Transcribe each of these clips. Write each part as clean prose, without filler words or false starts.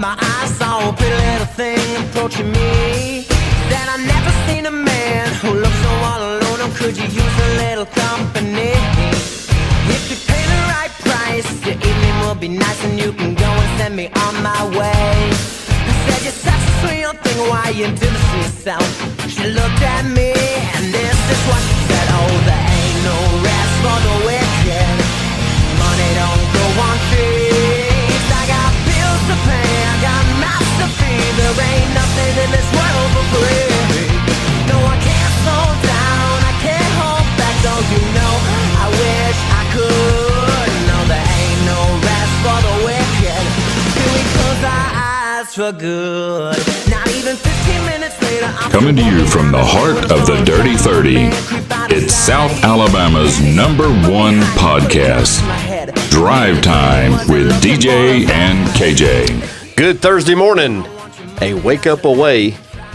my eyes saw a pretty little thing approaching me. Said I never seen a man who looks so all alone. Or could you use a little company? If you pay the right price, your evening will be nice, and you can go and send me on my way. I said you're such a sweet young thing, why you do this to yourself? She looked at me and this is what she said. Oh, there ain't no rest for the wicked. Money don't go on fees. I got bills to pay, I got mouths to feed. There ain't nothing in this world for free. No, I can't slow down, I can't hold back. Though you know, I wish I could. No, there ain't no rest for the wicked. Till we close our eyes for good. Not even 15 minutes later, I'm coming to you from the heart of the Dirty 30. It's South Alabama's #1 podcast, Drive Time with DJ and KJ. Good Thursday morning, a wake up away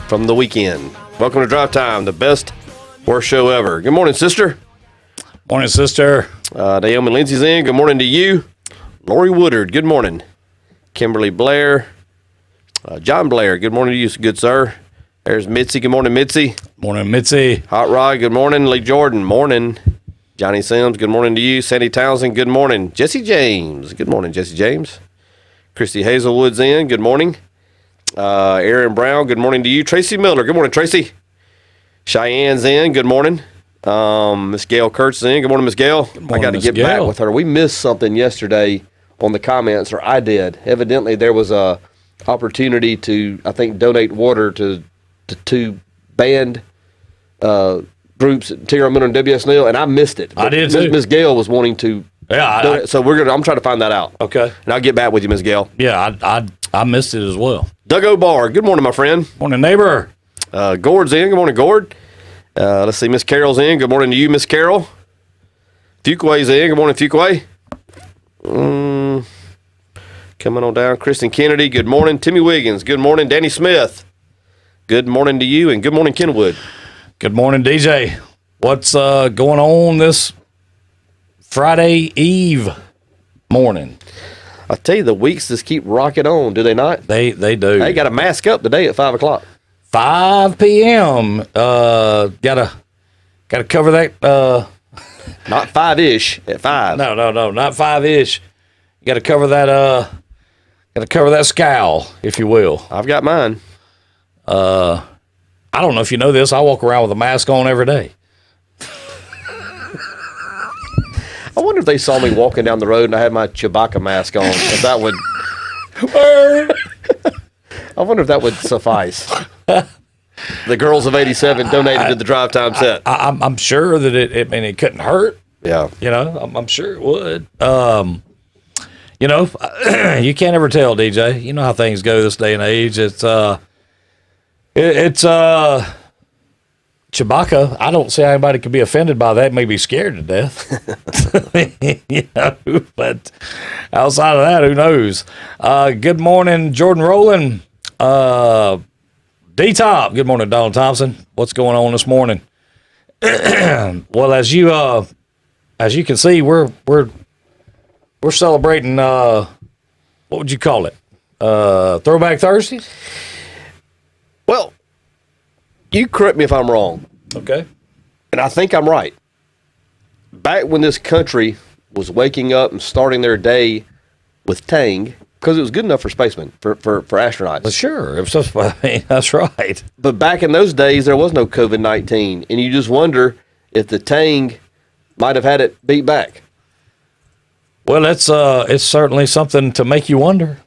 from the weekend. Welcome to Drive Time, the best, worst show ever. Good morning, sister. Morning, sister. Naomi Lindsay's in. Good morning to you. Lori Woodard, good morning. Kimberly Blair. John Blair, good morning to you, good sir. There's Mitzi. Good morning, Mitzi. Morning, Mitzi. Hot Rod, good morning. Lee Jordan, morning. Johnny Sims, good morning to you. Sandy Townsend, good morning. Jesse James, good morning, Jesse James. Christy Hazelwood's in, good morning. Aaron Brown, good morning to you. Tracy Miller, good morning, Tracy. Cheyenne's in, good morning. Miss Gail Kurtz in, good morning, Miss Gail. I got to get back with her. We missed something yesterday on the comments, or I did. Evidently, there was a opportunity to, I think, donate water to two band groups, T.R. Miller and W.S. Neal, and I missed it. I did too. Miss Gail was wanting to. Yeah, so I'm trying to find that out. Okay, and I'll get back with you, Miss Gail. Yeah, I missed it as well. Doug O'Barr, good morning, my friend. Morning, neighbor. Gord's in. Good morning, Gord. Let's see, Miss Carol's in. Good morning to you, Miss Carol. Fuquay's in. Good morning, Fuquay. Coming on down. Kristen Kennedy, good morning. Timmy Wiggins, good morning. Danny Smith, good morning to you, and good morning, Kenwood. Good morning, DJ. What's going on this Friday Eve morning? I tell you, the weeks just keep rocking on, do they not? They do. They got to mask up today at 5 o'clock. 5 p.m. Gotta cover that. Not 5-ish, at 5. No, not 5-ish. You got to cover that. Got to cover that scowl, if you will. I've got mine. I don't know if you know this. I walk around with a mask on every day. I wonder if they saw me walking down the road and I had my Chewbacca mask on. If that would. I wonder if that would suffice. The girls of '87 donated to the Drive Time set. I'm sure that it couldn't hurt. Yeah. You know, I'm sure it would. You know, you can't ever tell, DJ. You know how things go this day and age. It's Chewbacca. I don't see how anybody could be offended by that. Maybe scared to death. You know, but outside of that, who knows? Good morning, Jordan Rowland. D-Top. Good morning, Donald Thompson. What's going on this morning? Well, as you can see, we're celebrating. What would you call it? Throwback Thursdays. Well, you correct me if I'm wrong. Okay. And I think I'm right. Back when this country was waking up and starting their day with Tang, because it was good enough for spacemen, for astronauts. Well, sure. I mean, that's right. But back in those days, there was no COVID-19. And you just wonder if the Tang might have had it beat back. Well, it's certainly something to make you wonder.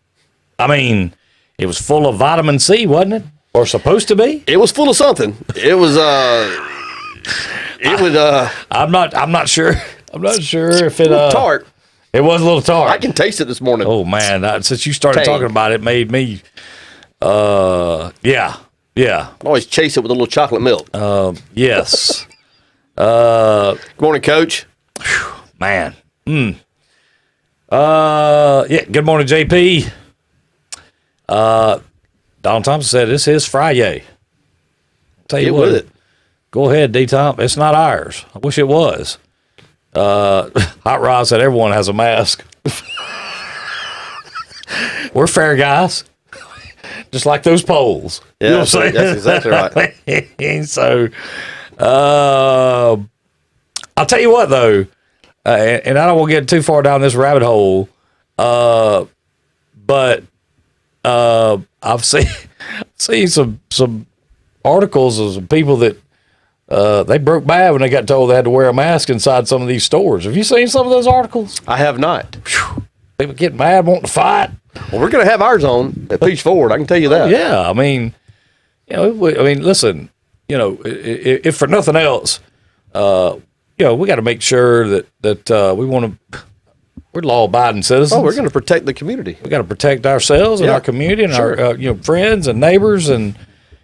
I mean, it was full of vitamin C, wasn't it? Or supposed to be? It was full of something. It was I'm not sure. I'm not sure if it tart. It was a little tart. I can taste it this morning. Oh man, since you started talking about it, made me yeah. I always chase it with a little chocolate milk. Yes. Good morning, Coach. Man. Yeah, good morning, JP. Donald Thompson said this is Friday. Tell you what, with it. Go ahead, D-Tom. It's not ours. I wish it was. Hot Rod said everyone has a mask. We're fair guys. just like those poles. Yeah, You know what I'm saying? that's exactly right. So, I'll tell you what though, and I don't want to get too far down this rabbit hole, but I've seen some articles of some people that they broke bad when they got told they had to wear a mask inside some of these stores. Have you seen some of those articles? I have not. People get mad, wanting to fight. Well, we're going to have ours on at Peach Forward. I can tell you that. Yeah, I mean, listen, if for nothing else, we got to make sure that we want to. We're law-abiding citizens. Oh, we're going to protect the community. We got to protect ourselves and our community and our friends and neighbors, and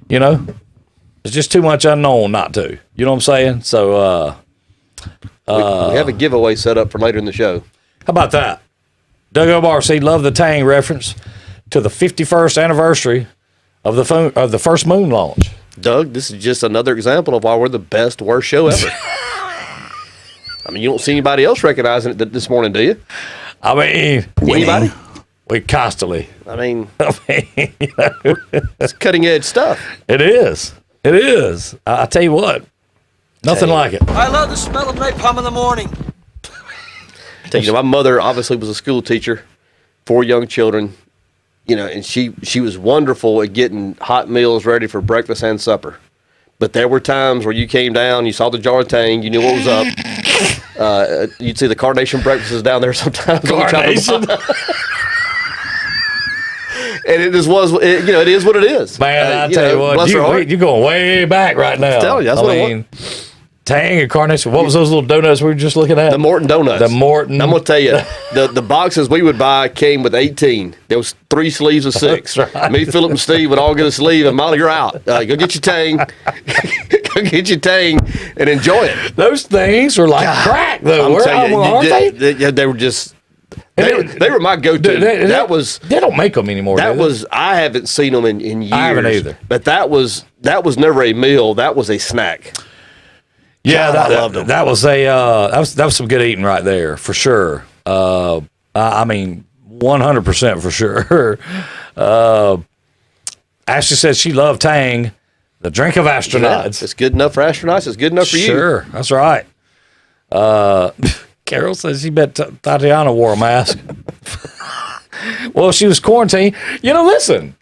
it's just too much unknown not to. You know what I'm saying? So we have a giveaway set up for later in the show. How about that? Doug O'Barcy loved the Tang reference to the 51st anniversary of the first moon launch. Doug, this is just another example of why we're the best, worst show ever. I mean, you don't see anybody else recognizing it this morning, do you? I mean, anybody? We constantly. I mean, it's cutting edge stuff. It is. It is. I tell you what, nothing like it. I love the smell of napalm in the morning. My mother obviously was a school teacher, 4 young children, and she was wonderful at getting hot meals ready for breakfast and supper. But there were times where you came down, you saw the jar of Tang, you knew what was up. You'd see the carnation breakfasts down there sometimes. Carnation. And it just was, it is what it is. Man, I tell you what, you're going way back right now. I'm telling you, that's what I want. Tang and carnation. What was those little donuts we were just looking at? The Morton donuts. The Morton. I'm going to tell you, the boxes we would buy came with 18. There was 3 sleeves of 6. That's right. Me, Philip, and Steve would all get a sleeve, and Molly, you're out. Go get your Tang. Go get your Tang and enjoy it. Those things were like crack, though. Aren't they? They were just... They were my go-to. They don't make them anymore. I haven't seen them in years. I haven't either. But that was never a meal. That was a snack. Yeah, God, I loved them. That was some good eating right there for sure. I mean, 100% for sure. Ashley said she loved Tang, the drink of astronauts. Yeah, it's good enough for astronauts. It's good enough for you. Sure, that's right. Carol says she bet Tatiana wore a mask. Well, she was quarantined. Listen,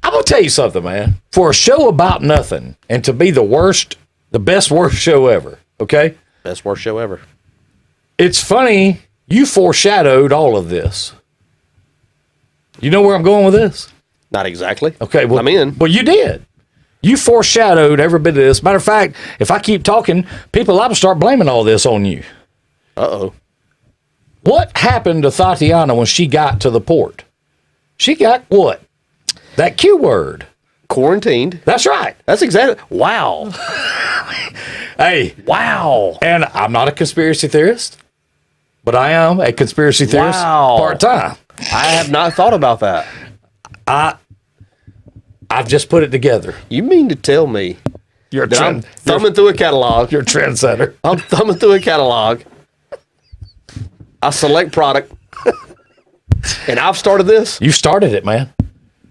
I'm going to tell you something, man. For a show about nothing and to be the best worst show ever, okay? Best worst show ever. It's funny, you foreshadowed all of this. You know where I'm going with this? Not exactly. Okay, well, I'm in. Well, you did. You foreshadowed every bit of this. Matter of fact, if I keep talking, people liable to start blaming all this on you. Uh-oh. What happened to Tatiana when she got to the port? She got what? That Q word. Quarantined. That's right. That's exactly. Wow. Hey. Wow. And I'm not a conspiracy theorist, but I am a conspiracy theorist part-time. I have not thought about that. I've just put it together. You mean to tell me You're I'm thumbing through a catalog. You're a trendsetter. I'm thumbing through a catalog. I select product. And I've started this? You started it, man.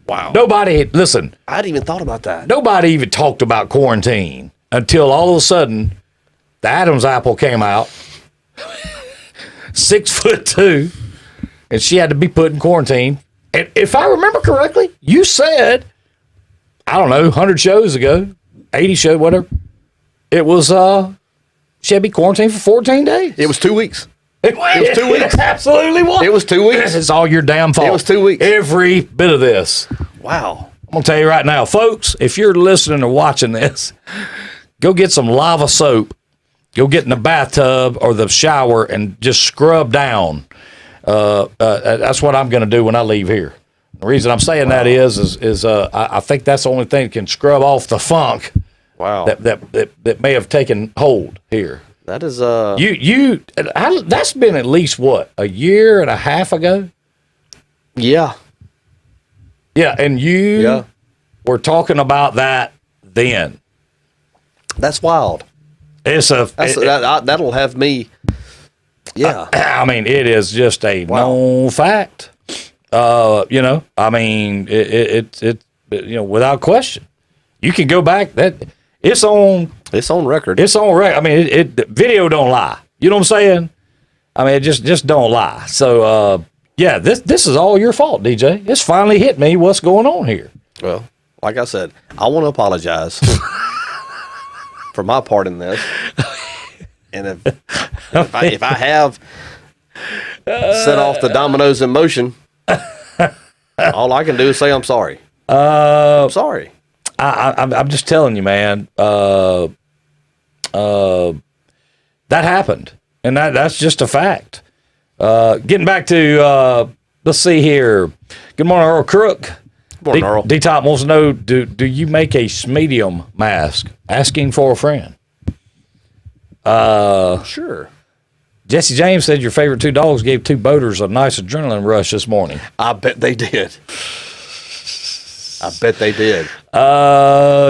Wow. Listen. I hadn't even thought about that. Nobody even talked about quarantine until all of a sudden the Adam's apple came out. 6'2", and she had to be put in quarantine. And if I remember correctly, you said, I don't know, 100 shows ago, 80 shows, whatever. It was she had to be quarantined for 14 days. It was 2 weeks. It was 2 weeks. It absolutely was. It was 2 weeks. It's all your damn fault. It was 2 weeks. Every bit of this. Wow. I'm going to tell you right now, folks, if you're listening or watching this, go get some lava soap. Go get in the bathtub or the shower and just scrub down. That's what I'm going to do when I leave here. The reason I'm saying that is I think that's the only thing that can scrub off the funk that may have taken hold here. That is that's been at least what, a year and a half ago? Yeah. Yeah, and you were talking about that then. That's wild. That'll have me. Yeah. I mean, it is just a known fact. I mean, without question. You can go back. It's on record. It's on record. I mean, the video don't lie. You know what I'm saying? I mean, it just don't lie. So, yeah, this is all your fault, DJ. It's finally hit me what's going on here. Well, like I said, I want to apologize for my part in this. And if I have set off the dominoes in motion, all I can do is say I'm sorry. I'm sorry. I'm just telling you, man. That happened, and that's just a fact. Getting back to let's see here. Good morning, Earl Crook. Good morning, Earl. D-Top wants to know, do you make a medium mask? Asking for a friend. Sure. Jesse James said your favorite two dogs gave two boaters a nice adrenaline rush this morning. I bet they did.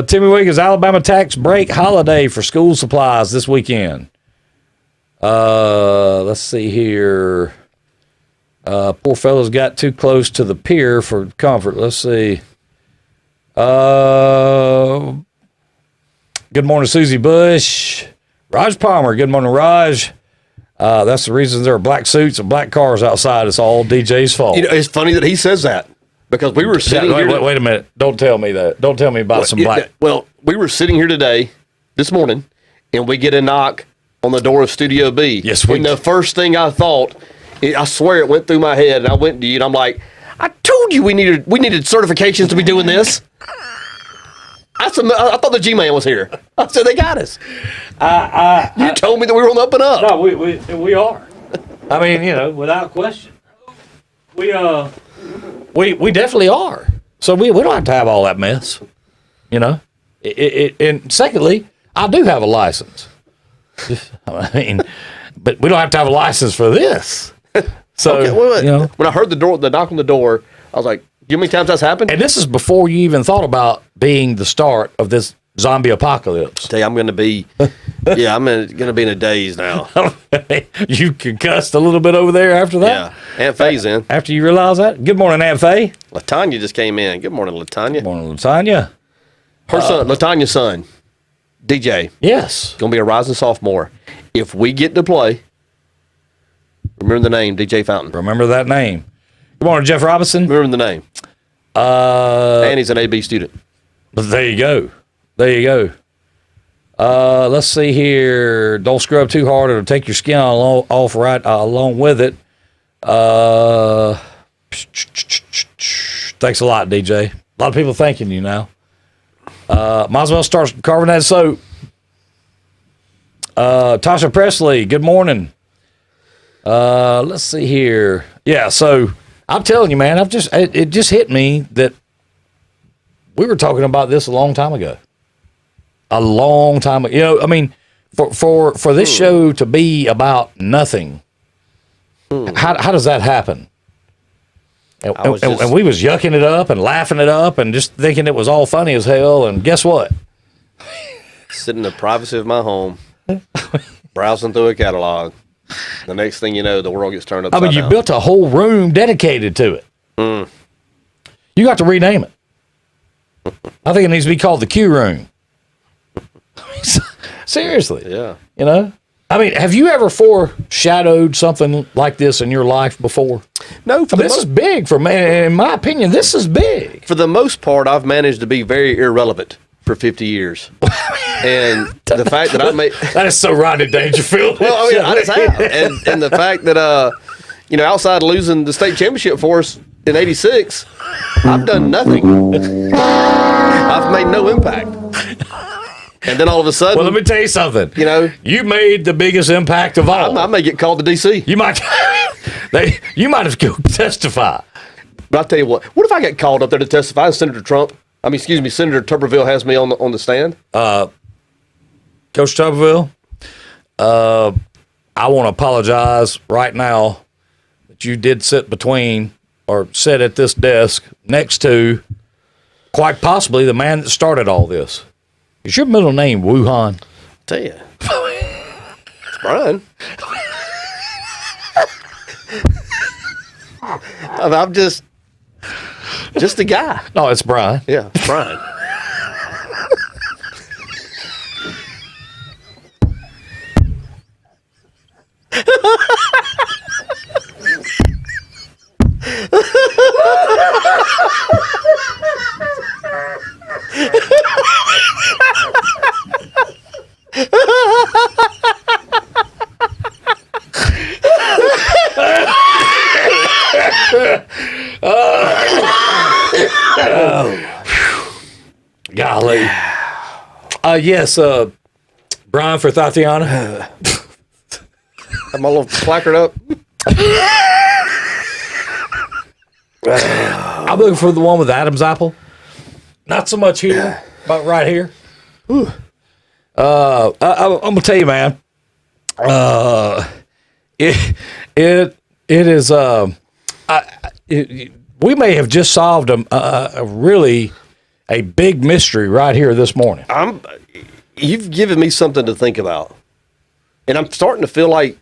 Timmy Wiggins, Alabama tax break holiday for school supplies this weekend. Let's see here. Poor fellows got too close to the pier for comfort. Let's see. Good morning, Susie Bush. Raj Palmer, good morning, Raj. That's the reason there are black suits and black cars outside. It's all DJ's fault. It's funny that he says that because we were sitting here. Wait a minute. Don't tell me that. Don't tell me about some black. Well, we were sitting here this morning, and we get a knock on the door of Studio B. Yes, we And the first thing I thought, I swear it went through my head, and I went to you, and I'm like, I told you we needed certifications to be doing this. I thought the G-Man was here. I said they got us. You told me that we were on the up and up. No, we are. I mean, without question, we definitely are. So we don't have to have all that mess. And secondly, I do have a license. I mean, but we don't have to have a license for this. So okay, when I heard the knock on the door, I was like, you know how many times that's happened? And this is before you even thought about being the start of this zombie apocalypse. Tell you, I'm going to be, I'm going to be in a daze now. You concussed a little bit over there after that? Yeah. Aunt Faye's in. After you realize that? Good morning, Aunt Faye. LaTanya just came in. Good morning, LaTanya. Good morning, LaTanya. Her son, LaTanya's son, DJ. Yes. Going to be a rising sophomore. If we get to play, remember the name, DJ Fountain. Remember that name. Good morning, Jeff Robinson. Remember the name. And he's an AB student. There you go. Let's see here. Don't scrub too hard; it'll take your skin off right along with it. Thanks a lot, DJ. A lot of people thanking you now. Might as well start carving that soap. Tasha Presley, good morning. Let's see here. Yeah, so I'm telling you, man, it just hit me that we were talking about this a long time ago. A long time ago. I mean, for this show to be about nothing, how does that happen? And we was yucking it up and laughing it up and just thinking it was all funny as hell. And guess what? Sitting in the privacy of my home, browsing through a catalog. The next thing you know, the world gets turned upside down. You built a whole room dedicated to it. You got to rename it. I think it needs to be called the Q Room. Seriously. Yeah. I mean, have you ever foreshadowed something like this in your life before? No. This is big for me. In my opinion, this is big. For the most part, I've managed to be very irrelevant for 50 years. And the fact that I made... That is so Rodney Dangerfield. Well, I mean, I just have. And the fact that, outside losing the state championship for us in 86, I've done nothing. I've made no impact. And then all of a sudden... Well, let me tell you something. You made the biggest impact of all. I may get called to D.C. You might have to go testify. But I'll tell you what if I get called up there to testify and Senator Tuberville has me on the stand? Coach Tuberville, I want to apologize right now that you did sit at this desk next to quite possibly the man that started all this. Is your middle name Wuhan? I'll tell you. It's Brian. I'm just... Just a guy. No, it's Brian. Yeah, Brian. Golly. Yes, Brian for Tatiana. Have my little placard up. I'm looking for the one with Adam's apple. Not so much here, but right here. I'm gonna tell you, man. It is. We may have just solved a really a big mystery right here this morning. You've given me something to think about, and I'm starting to feel like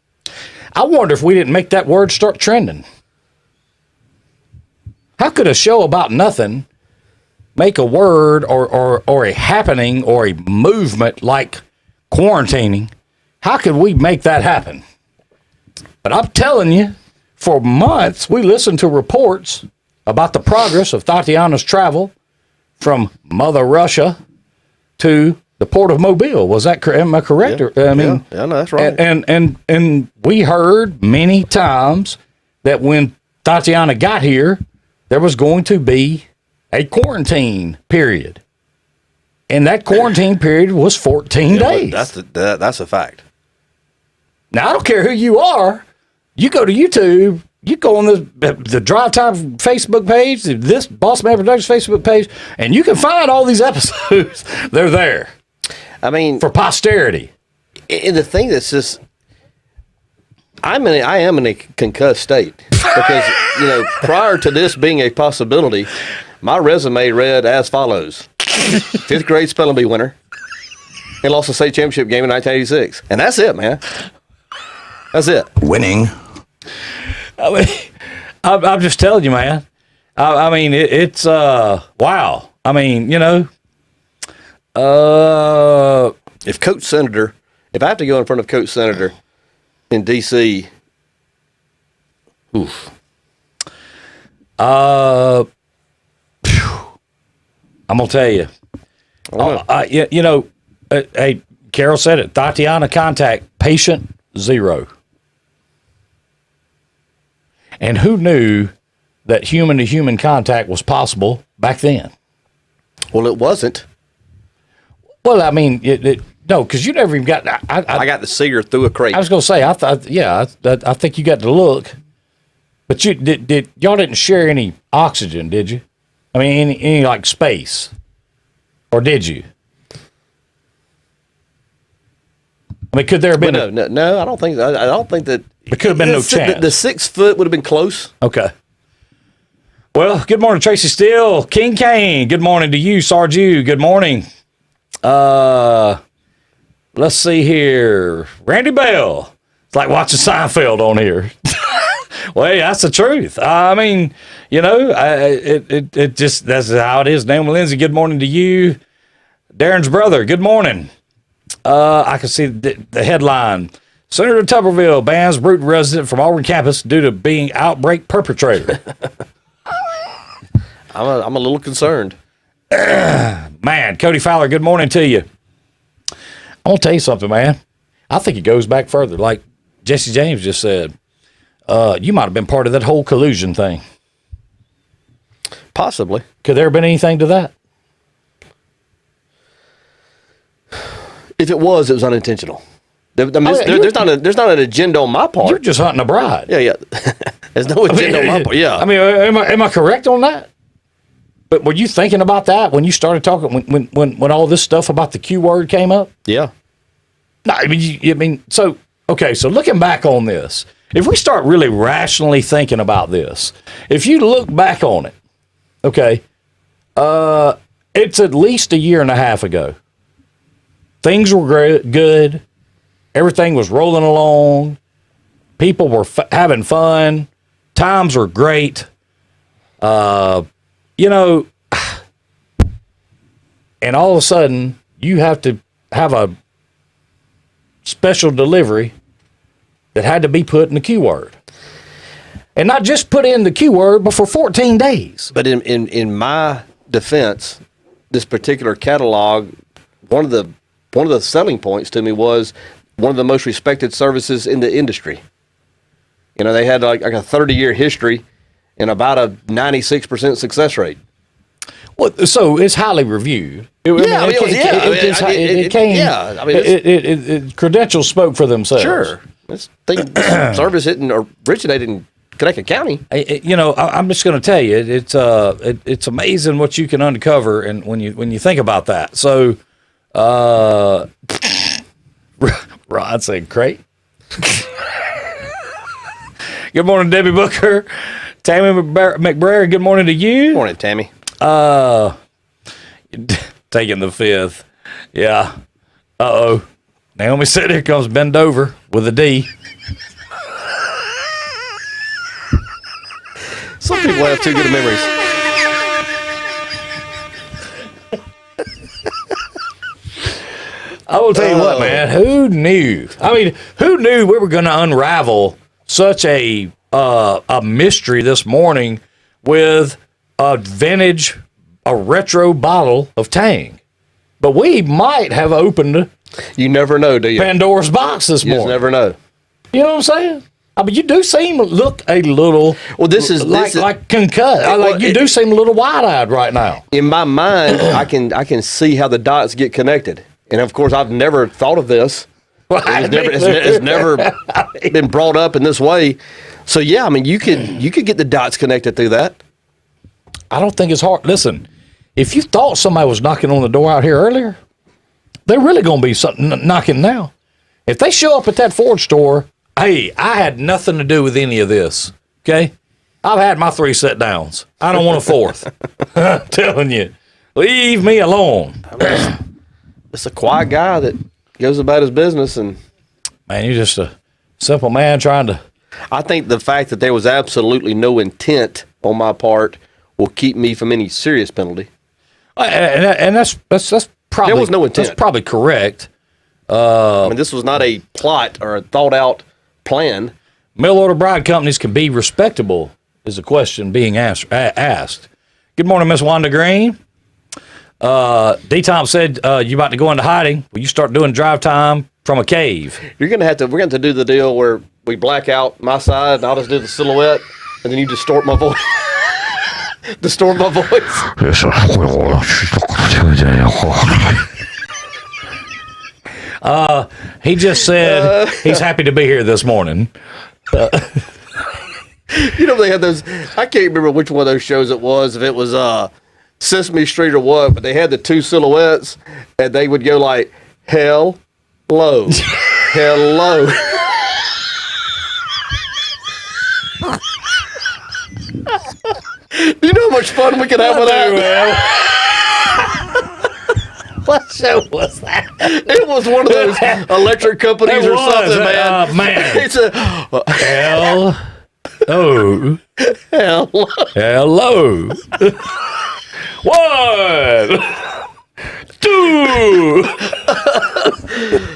I wonder if we didn't make that word start trending. How could a show about nothing make a word or a happening or a movement like quarantining? How could we make that happen? But I'm telling you, for months, we listened to reports about the progress of Tatiana's travel from Mother Russia to the port of Mobile. Was that am I correct? Yeah, no, that's right. And we heard many times that when Tatiana got here, there was going to be a quarantine period. And that quarantine period was 14 days. That's a fact. Now, I don't care who you are. You go to YouTube, you go on the Drive Time Facebook page, this Boss Man Productions Facebook page, and you can find all these episodes. They're there. I mean, for posterity. And the thing that's just, I am in a concussed state because, prior to this being a possibility, my resume read as follows: 5th grade spelling bee winner and lost the state championship game in 1986. And that's it, man. That's it. Winning. I mean, I'm just telling you, man. I mean, it's wow. I mean, if I have to go in front of Coach Senator in D.C., oof. I'm gonna tell you. Hey, Carol said it. Tatiana contact patient 0. And who knew that human to human contact was possible back then? Well, it wasn't. Well, I mean, no, because you never even got. I got to see her through a crate. I was gonna say, I think you got to look, but you did. Y'all didn't share any oxygen, did you? I mean, any like space, or did you? I mean, could there have been? No, I don't think. I don't think that. There could have been no chance. The 6 foot would have been close. Okay. Well, good morning, Tracy Steele, King Kane. Good morning to you, Sarju. Good morning. Let's see here. Randy Bell. It's like watching Seinfeld on here. Well, hey, that's the truth. I mean, it just, that's how it is. Naomi Lindsay, good morning to you. Darren's brother, good morning. I can see the headline. Senator Tuberville bans Bruton resident from Auburn campus due to being outbreak perpetrator. I'm a little concerned. Man, Cody Fowler, good morning to you. I'm going to tell you something, man. I think it goes back further. Like Jesse James just said, you might have been part of that whole collusion thing. Possibly. Could there have been anything to that? If it was unintentional. There's not an agenda on my part. You're just hunting a bride. Yeah. There's no agenda on my part. Yeah. I mean, am I correct on that? But were you thinking about that when you started talking when all this stuff about the Q word came up? Yeah. No, so looking back on this, if we start really rationally thinking about this, if you look back on it, okay, it's at least a year and a half ago. Things were good. Everything was rolling along. People were having fun. Times were great. you know, and all of a sudden you have to have a special delivery that had to be put in the Q word. And not just put in the Q word, but for 14 days. But in my defense, this particular catalog, one of the selling points to me was one of the most respected services in the industry. You know, they had like a 30-year history and about a 96% success rate. Well, so it's highly reviewed. Credentials spoke for themselves. Sure. This service originated in Connecticut County. I'm just going to tell you, it's amazing what you can uncover, and when you think about that. So, Rod said, "Great." Good morning, Debbie Booker, Tammy McBrayer. Good morning to you. Good morning, Tammy. Taking the fifth. Yeah. Naomi said, "Here comes bend over with a D." Some people have too good of memories. I will tell you what, man. Who knew? I mean, who knew we were going to unravel such a mystery this morning with a vintage, a retro bottle of Tang? But we might have opened You never know, do you? Pandora's box this You morning. just never know. You know what I'm saying? I mean, you do look a little. Well, this is concussed. You do seem a little wide-eyed right now. In my mind, I can see how the dots get connected, and of course, I've never thought of this. It's never been brought up in this way. So yeah, I mean, you could get the dots connected through that. I don't think it's hard. Listen, if you thought somebody was knocking on the door out here earlier, they're really going to be something knocking now. If they show up at that Ford store, hey, I had nothing to do with any of this. Okay, I've had my 3 sit downs. I don't want a fourth. I'm telling you, leave me alone. It's a quiet guy that goes about his business, and man, you're just a simple man trying to. I think the fact that there was absolutely no intent on my part will keep me from any serious penalty. And that's probably there was no intent. That's probably correct. I mean, this was not a plot or a thought out plan. Mail order bride companies can be respectable, is a question being asked. Good morning, Miss Wanda Green. D. Tom said you about to go into hiding. Will you start doing drive time from a cave? We're gonna have to do the deal where we black out my side, and I'll just do the silhouette, and then you distort my voice. Distort my voice. He just said he's happy to be here this morning. You know, they had those, I can't remember which one of those shows it was, if it was Sesame Street or what, but they had the 2 silhouettes, and they would go like, hell, low, hello. Do you know how much fun we could have with that? What show was that? It was one of those electric companies or something, man. Man. It's a Hello. Hello. 1, 2.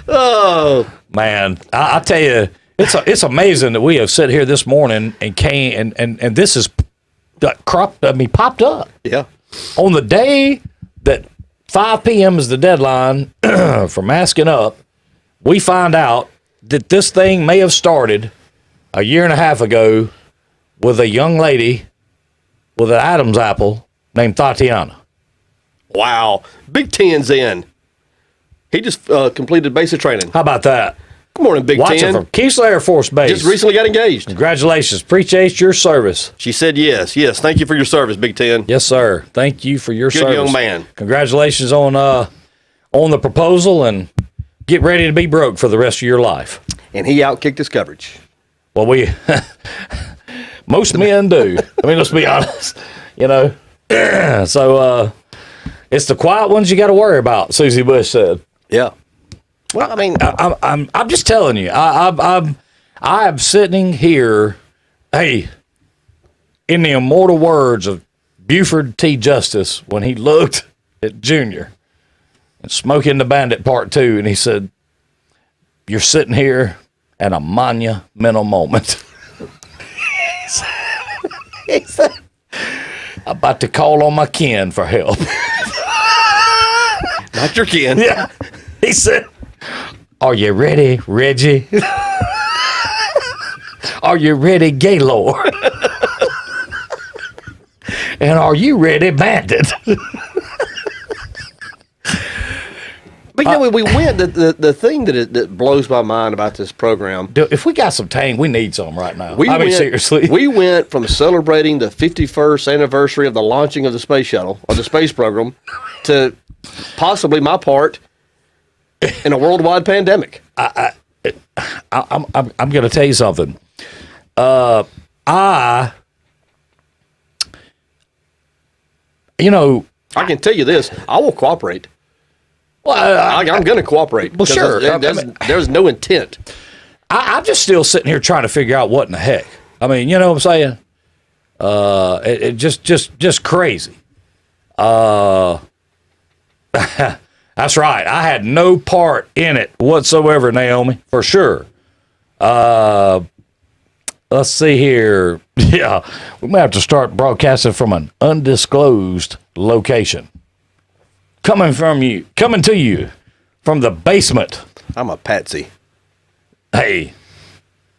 oh Man, I tell you, it's amazing that we have sat here this morning and came and this is popped up. yeah. On the day that 5 p.m. is the deadline for masking up, we find out that this thing may have started a year and a half ago with a young lady with an Adam's apple named Tatiana. Wow. Big Ten's in. He just completed basic training. How about that? Good morning, Big Watching Ten. from Keesler Air Force Base. Just recently got engaged. Congratulations. Appreciate your service. She said yes. Yes. Thank you for your service, Big Ten. Yes, sir. Thank you for your Good service. young man. Congratulations on the proposal, and get ready to be broke for the rest of your life. And he outkicked his coverage. Well, most men do. I mean, let's be honest. You know, so it's the quiet ones you got to worry about. Susie Bush said. Yeah. Well, I mean, I'm just telling you. I'm sitting here. Hey, in the immortal words of Buford T. Justice when he looked at Junior and Smokey and the Bandit Part 2, and he said, "You're sitting here at a monumental moment." He said, "I'm about to call on my kin for help." Not your kin. Yeah. He said, "Are you ready, Reggie? Are you ready, Gaylord? And are you ready, Bandit?" But you know, we went. The thing that blows my mind about this program. Dude, if we got some Tang, we need some right now. Seriously. We went from celebrating the 51st anniversary of the launching of the space shuttle or the space program to possibly my part in a worldwide pandemic. I'm going to tell you something. I can tell you this. I will cooperate. Well, I'm going to cooperate. Well, sure. There's no intent. I'm just still sitting here trying to figure out what in the heck. I mean, you know what I'm saying? It just crazy. That's right. I had no part in it whatsoever, Naomi, for sure. Let's see here. Yeah, we might have to start broadcasting from an undisclosed location. Coming to you from the basement. I'm a patsy. Hey,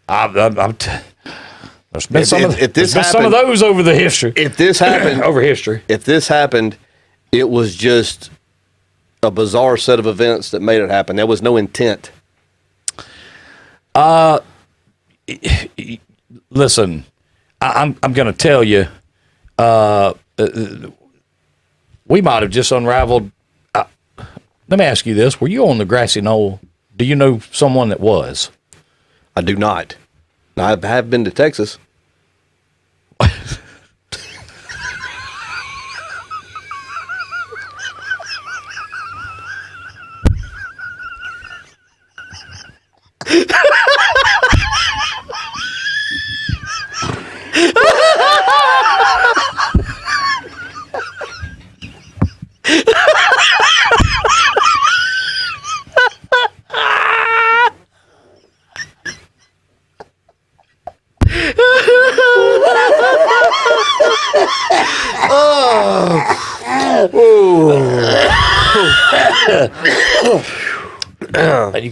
there's been some of those over the history. If this happened, over history. If this happened, it was just a bizarre set of events that made it happen. There was no intent. Listen, I'm going to tell you, we might have just unraveled. Let me ask you this: were you on the grassy knoll? Do you know someone that was? I do not. I have been to Texas.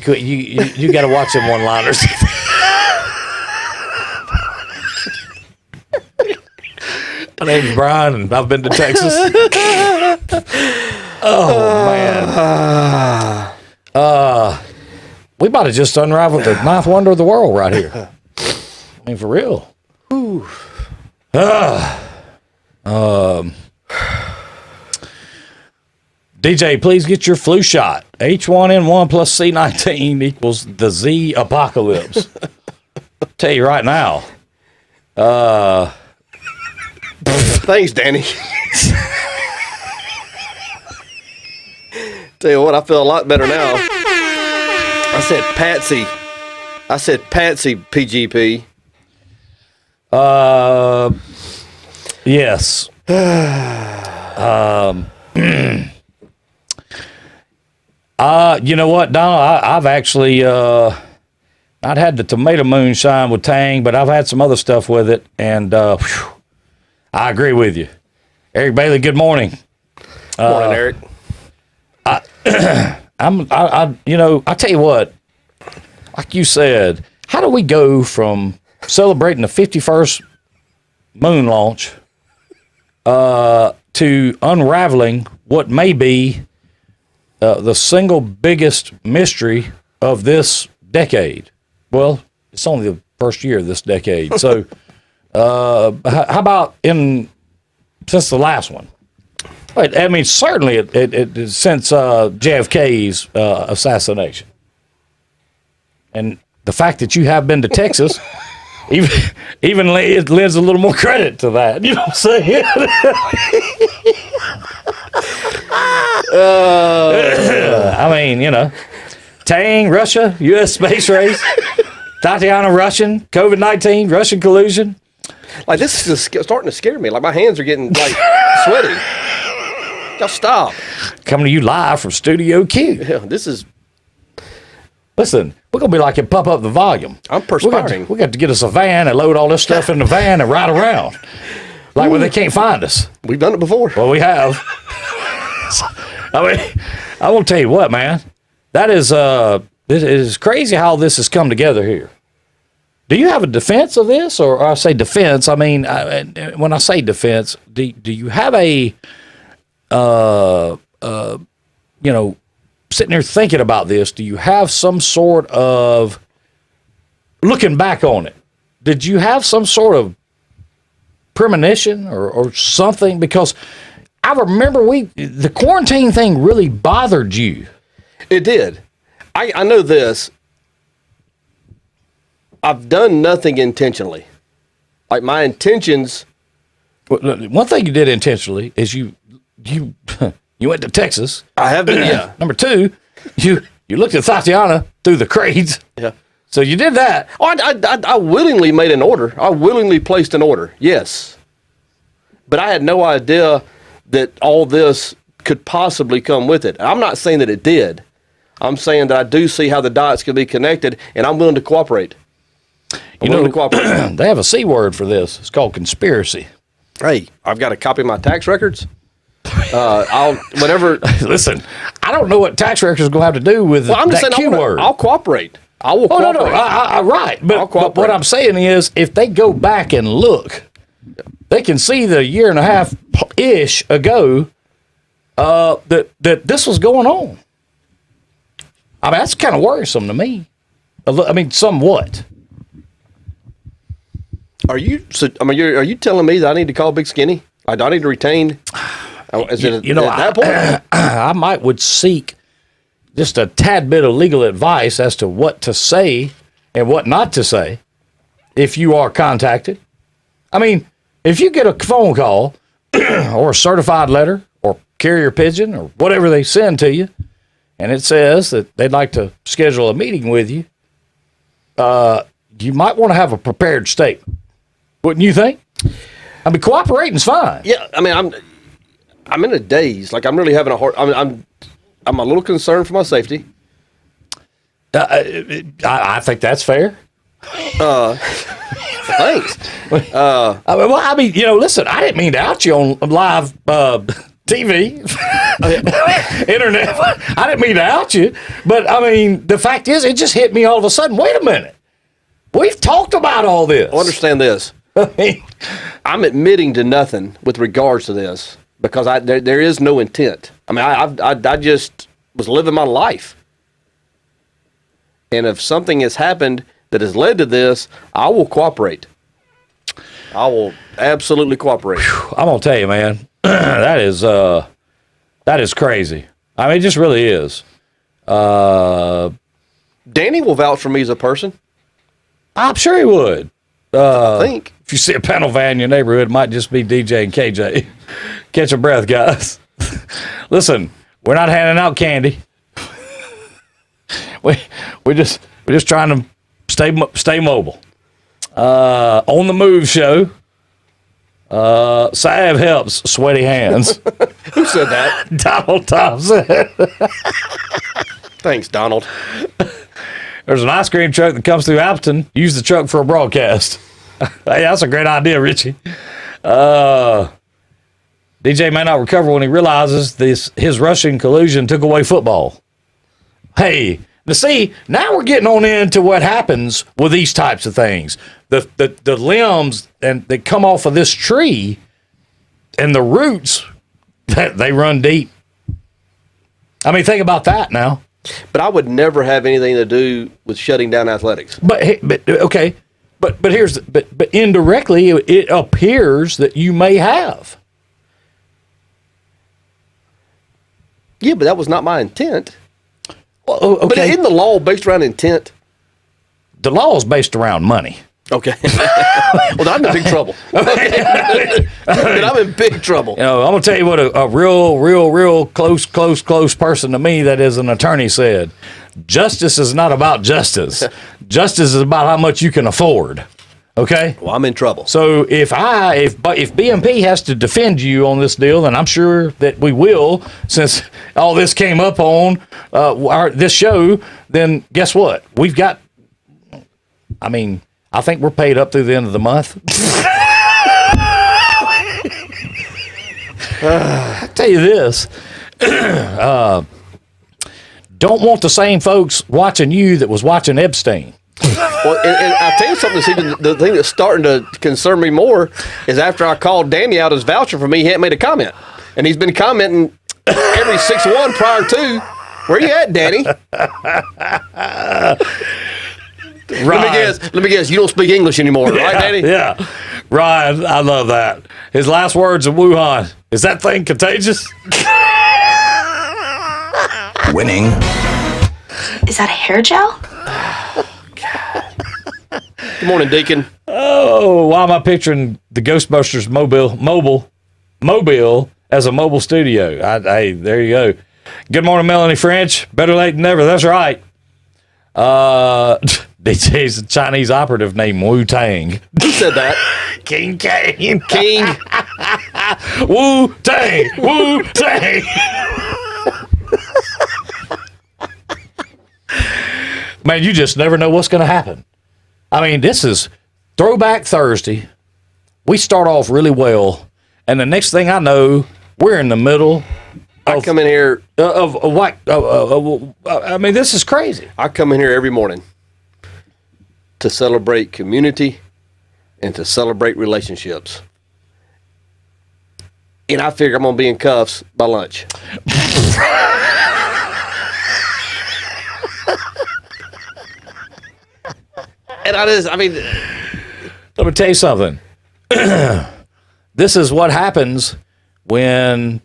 You got to watch them one-liners. My name's Brian, and I've been to Texas. Oh man, we might have just unraveled the ninth wonder of the world right here. I mean, for real. DJ, please get your flu shot. H1N1 plus C19 equals the Z apocalypse. Tell you right now. Thanks, Danny. Tell you what, I feel a lot better now. I said Patsy PGP. Yes. You know what, Donald? I've actually not had the tomato moonshine with Tang, but I've had some other stuff with it, and I agree with you. Eric Bailey, good morning. Morning, Eric. I tell you what, like you said, how do we go from celebrating the 51st moon launch to unraveling what may be the single biggest mystery of this decade? Well, it's only the first year of this decade. So how about since the last one? I mean, certainly since JFK's assassination. And the fact that you have been to Texas even it lends a little more credit to that. You know what I'm saying? I mean, Tang, Russia, U.S. space race, Tatiana Russian, COVID-19, Russian collusion. Like, this is starting to scare me. Like, my hands are getting, like, sweaty. Y'all stop. Coming to you live from Studio Q. Yeah, this is... Listen, we're going to be like it, pump up the volume. I'm perspiring. We got to get us a van and load all this stuff in the van and ride around. Like when they can't find us. We've done it before. Well, we have. I mean, I will tell you what, man. That is, it is crazy how this has come together here. Do you have a defense of this? Or I say defense, I mean, when I say defense, do you have a, sitting there thinking about this, do you have some sort of, looking back on it, did you have some sort of premonition or something? Because I remember the quarantine thing really bothered you. It did. I know this. I've done nothing intentionally. Like, my intentions... One thing you did intentionally is you went to Texas. I have been, yeah. Number two, you looked at Tatiana through the crates. Yeah. So you did that. Oh, I willingly made an order. I willingly placed an order, yes. But I had no idea that all this could possibly come with it. I'm not saying that it did. I'm saying that I do see how the dots can be connected, and I'm willing to cooperate. I'm willing to cooperate. They have a C word for this. It's called conspiracy. Hey, I've got a copy of my tax records. I'll whatever. Listen, I don't know what tax records is going to have to do with I'm just that saying Q word. I'll cooperate. I will cooperate. No, right. But what I'm saying is, if they go back and look, they can see the year and a half-ish ago that this was going on. I mean, that's kind of worrisome to me. I mean, somewhat. Are you telling me that I need to call Big Skinny? I need to retain. Is it at that point? I would seek just a tad bit of legal advice as to what to say and what not to say if you are contacted. I mean, if you get a phone call or a certified letter or carrier pigeon or whatever they send to you, and it says that they'd like to schedule a meeting with you, you might want to have a prepared statement. Wouldn't you think? I mean, cooperating's fine. Yeah, I mean, I'm in a daze. Like, I'm really having a hard. I'm a little concerned for my safety. I think that's fair. Thanks. I mean, listen, I didn't mean to out you on live TV, internet. I didn't mean to out you, but I mean, the fact is, it just hit me all of a sudden. Wait a minute, we've talked about all this. Well, understand this. I'm admitting to nothing with regards to this because there is no intent. I mean, I just was living my life, and if something has happened that has led to this, I will cooperate. I will absolutely cooperate. I'm gonna tell you, man, that is crazy. I mean, it just really is. Danny will vouch for me as a person. I'm sure he would. I think. If you see a panel van in your neighborhood, it might just be DJ and KJ. Catch your breath, guys. Listen, we're not handing out candy. We're just trying to stay mobile. On the Move show. Salve helps sweaty hands. Who said that? Donald Thompson. Thanks, Donald. There's an ice cream truck that comes through Appleton. Use the truck for a broadcast. Hey, that's a great idea, Richie. DJ may not recover when he realizes his Russian collusion took away football. Hey, now we're getting on into what happens with these types of things. The limbs that come off of this tree and the roots, they run deep. I mean, think about that now. But I would never have anything to do with shutting down athletics. But okay. But indirectly, it appears that you may have. Yeah, but that was not my intent. Well, okay. But isn't the law based around intent? The law is based around money. Okay. Well, I'm in big trouble. Then I'm in big trouble. I'm going to tell you what a real close person to me that is an attorney said. Justice is not about justice. Justice is about how much you can afford. Okay. Well, I'm in trouble. So if BMP has to defend you on this deal, then I'm sure that we will, since all this came up on this show. Then guess what? We've got. I mean, I think we're paid up through the end of the month. I tell you this. Don't want the same folks watching you that was watching Epstein. Well, and I'll tell you something, Stephen, the thing that's starting to concern me more is after I called Danny out as voucher for me, he hadn't made a comment. And he's been commenting every 6-1 prior to. Where you at, Danny? Let me guess. You don't speak English anymore, right, Danny? Yeah. Ryan, I love that. His last words in Wuhan, is that thing contagious? Winning. Is that a hair gel? Good morning, Deacon. Oh, why am I picturing the Ghostbusters mobile as a mobile studio? Hey, there you go. Good morning, Melanie French. Better late than never. That's right. DJ's a Chinese operative named Wu Tang. Who said that? King Kane. King. Wu Tang. Wu Tang. Man, you just never know what's going to happen. I mean, this is Throwback Thursday. We start off really well, and the next thing I know, we're in the middle. I come in here. I mean, this is crazy. I come in here every morning to celebrate community and to celebrate relationships. And I figure I'm going to be in cuffs by lunch. And let me tell you something. This is what happens when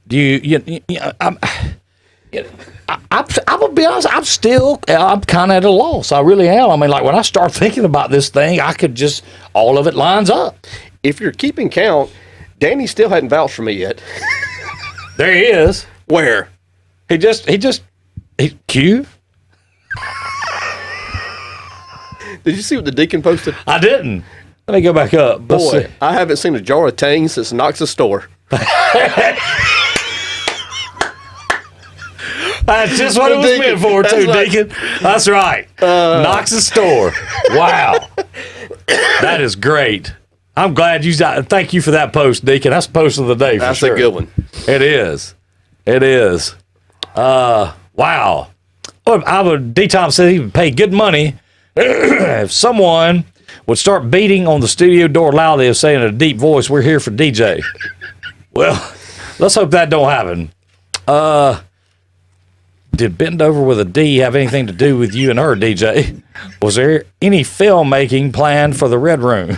I'm gonna be honest. I'm kind of at a loss. I really am. I mean, like when I start thinking about this thing, I could just all of it lines up. If you're keeping count, Danny still hadn't vouched for me yet. There he is. Where? He Q. Did you see what the Deacon posted? I didn't. Let me go back up. Boy, I haven't seen a jar of Tang since Knox's store. That's just what it was meant for, too, Deacon. That's right. Knox's store. Wow. That is great. I'm glad you. Thank you for that post, Deacon. That's the post of the day. For That's sure. a good one. It is. It is. Wow. I would. D-Tom said he would pay good money if someone would start beating on the studio door loudly and saying in a deep voice, "We're here for DJ." Well, let's hope that don't happen. Did Bend Over with a D have anything to do with you and her, DJ? Was there any filmmaking planned for the Red Room?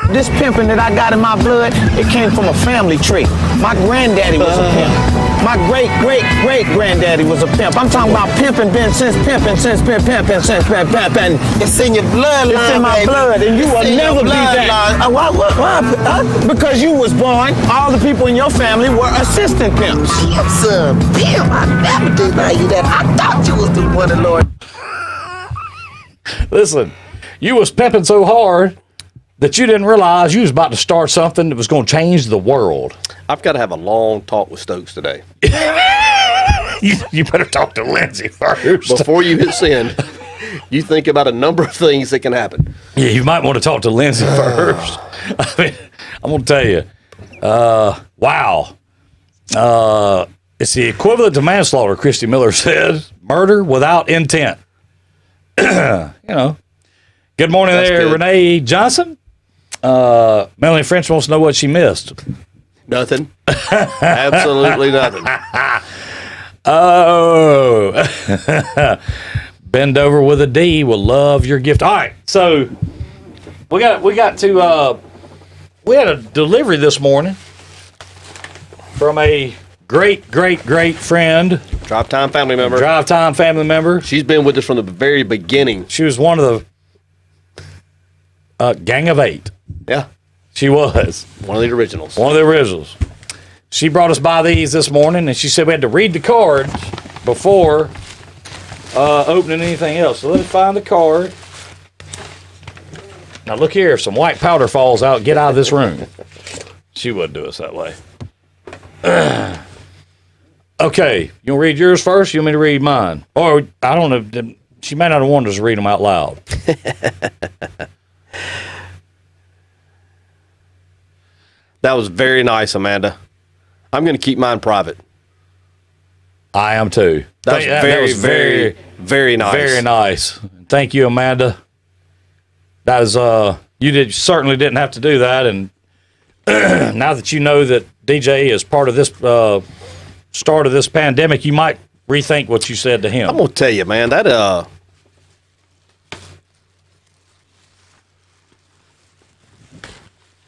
This pimping that I got in my blood, it came from a family trait. My granddaddy was a pimp. My great-great-great-granddaddy was a pimp. I'm talking about pimping, since pimping. It's in your bloodline. It's in my blood, and you will never be that. Why? Because you was born, all the people in your family were assistant pimps. Pimp, I never denied you that. I thought you was the one, Lord. Listen, you was pimping so hard that you didn't realize you was about to start something that was going to change the world. I've got to have a long talk with Stokes today. You better talk to Lindsay first. Before you hit send, you think about a number of things that can happen. Yeah, you might want to talk to Lindsay first. I mean, I'm going to tell you, wow. It's the equivalent to manslaughter, Christy Miller said. Murder without intent. Good morning. That's there, good. Renee Johnson. Melanie French wants to know what she missed. Nothing. Absolutely nothing. Oh. Bend Over with a D will love your gift. All right, so we had a delivery this morning from a great friend. Drive Time family member. She's been with us from the very beginning. She was one of the gang of 8. Yeah. She was. One of the originals. She brought us by these this morning, and she said we had to read the cards before opening anything else. So let me find the card. Now look here, if some white powder falls out, get out of this room. She wouldn't do us that way. Okay, you want to read yours first? You want me to read mine? Or, I don't know, she may not have wanted us to read them out loud. That was very nice, Amanda. I'm going to keep mine private. I am too. That was very, very nice. Very nice. Thank you, Amanda. That is, you certainly didn't have to do that. And now that you know that DJ is part of this start of this pandemic, you might rethink what you said to him. I'm going to tell you, man, that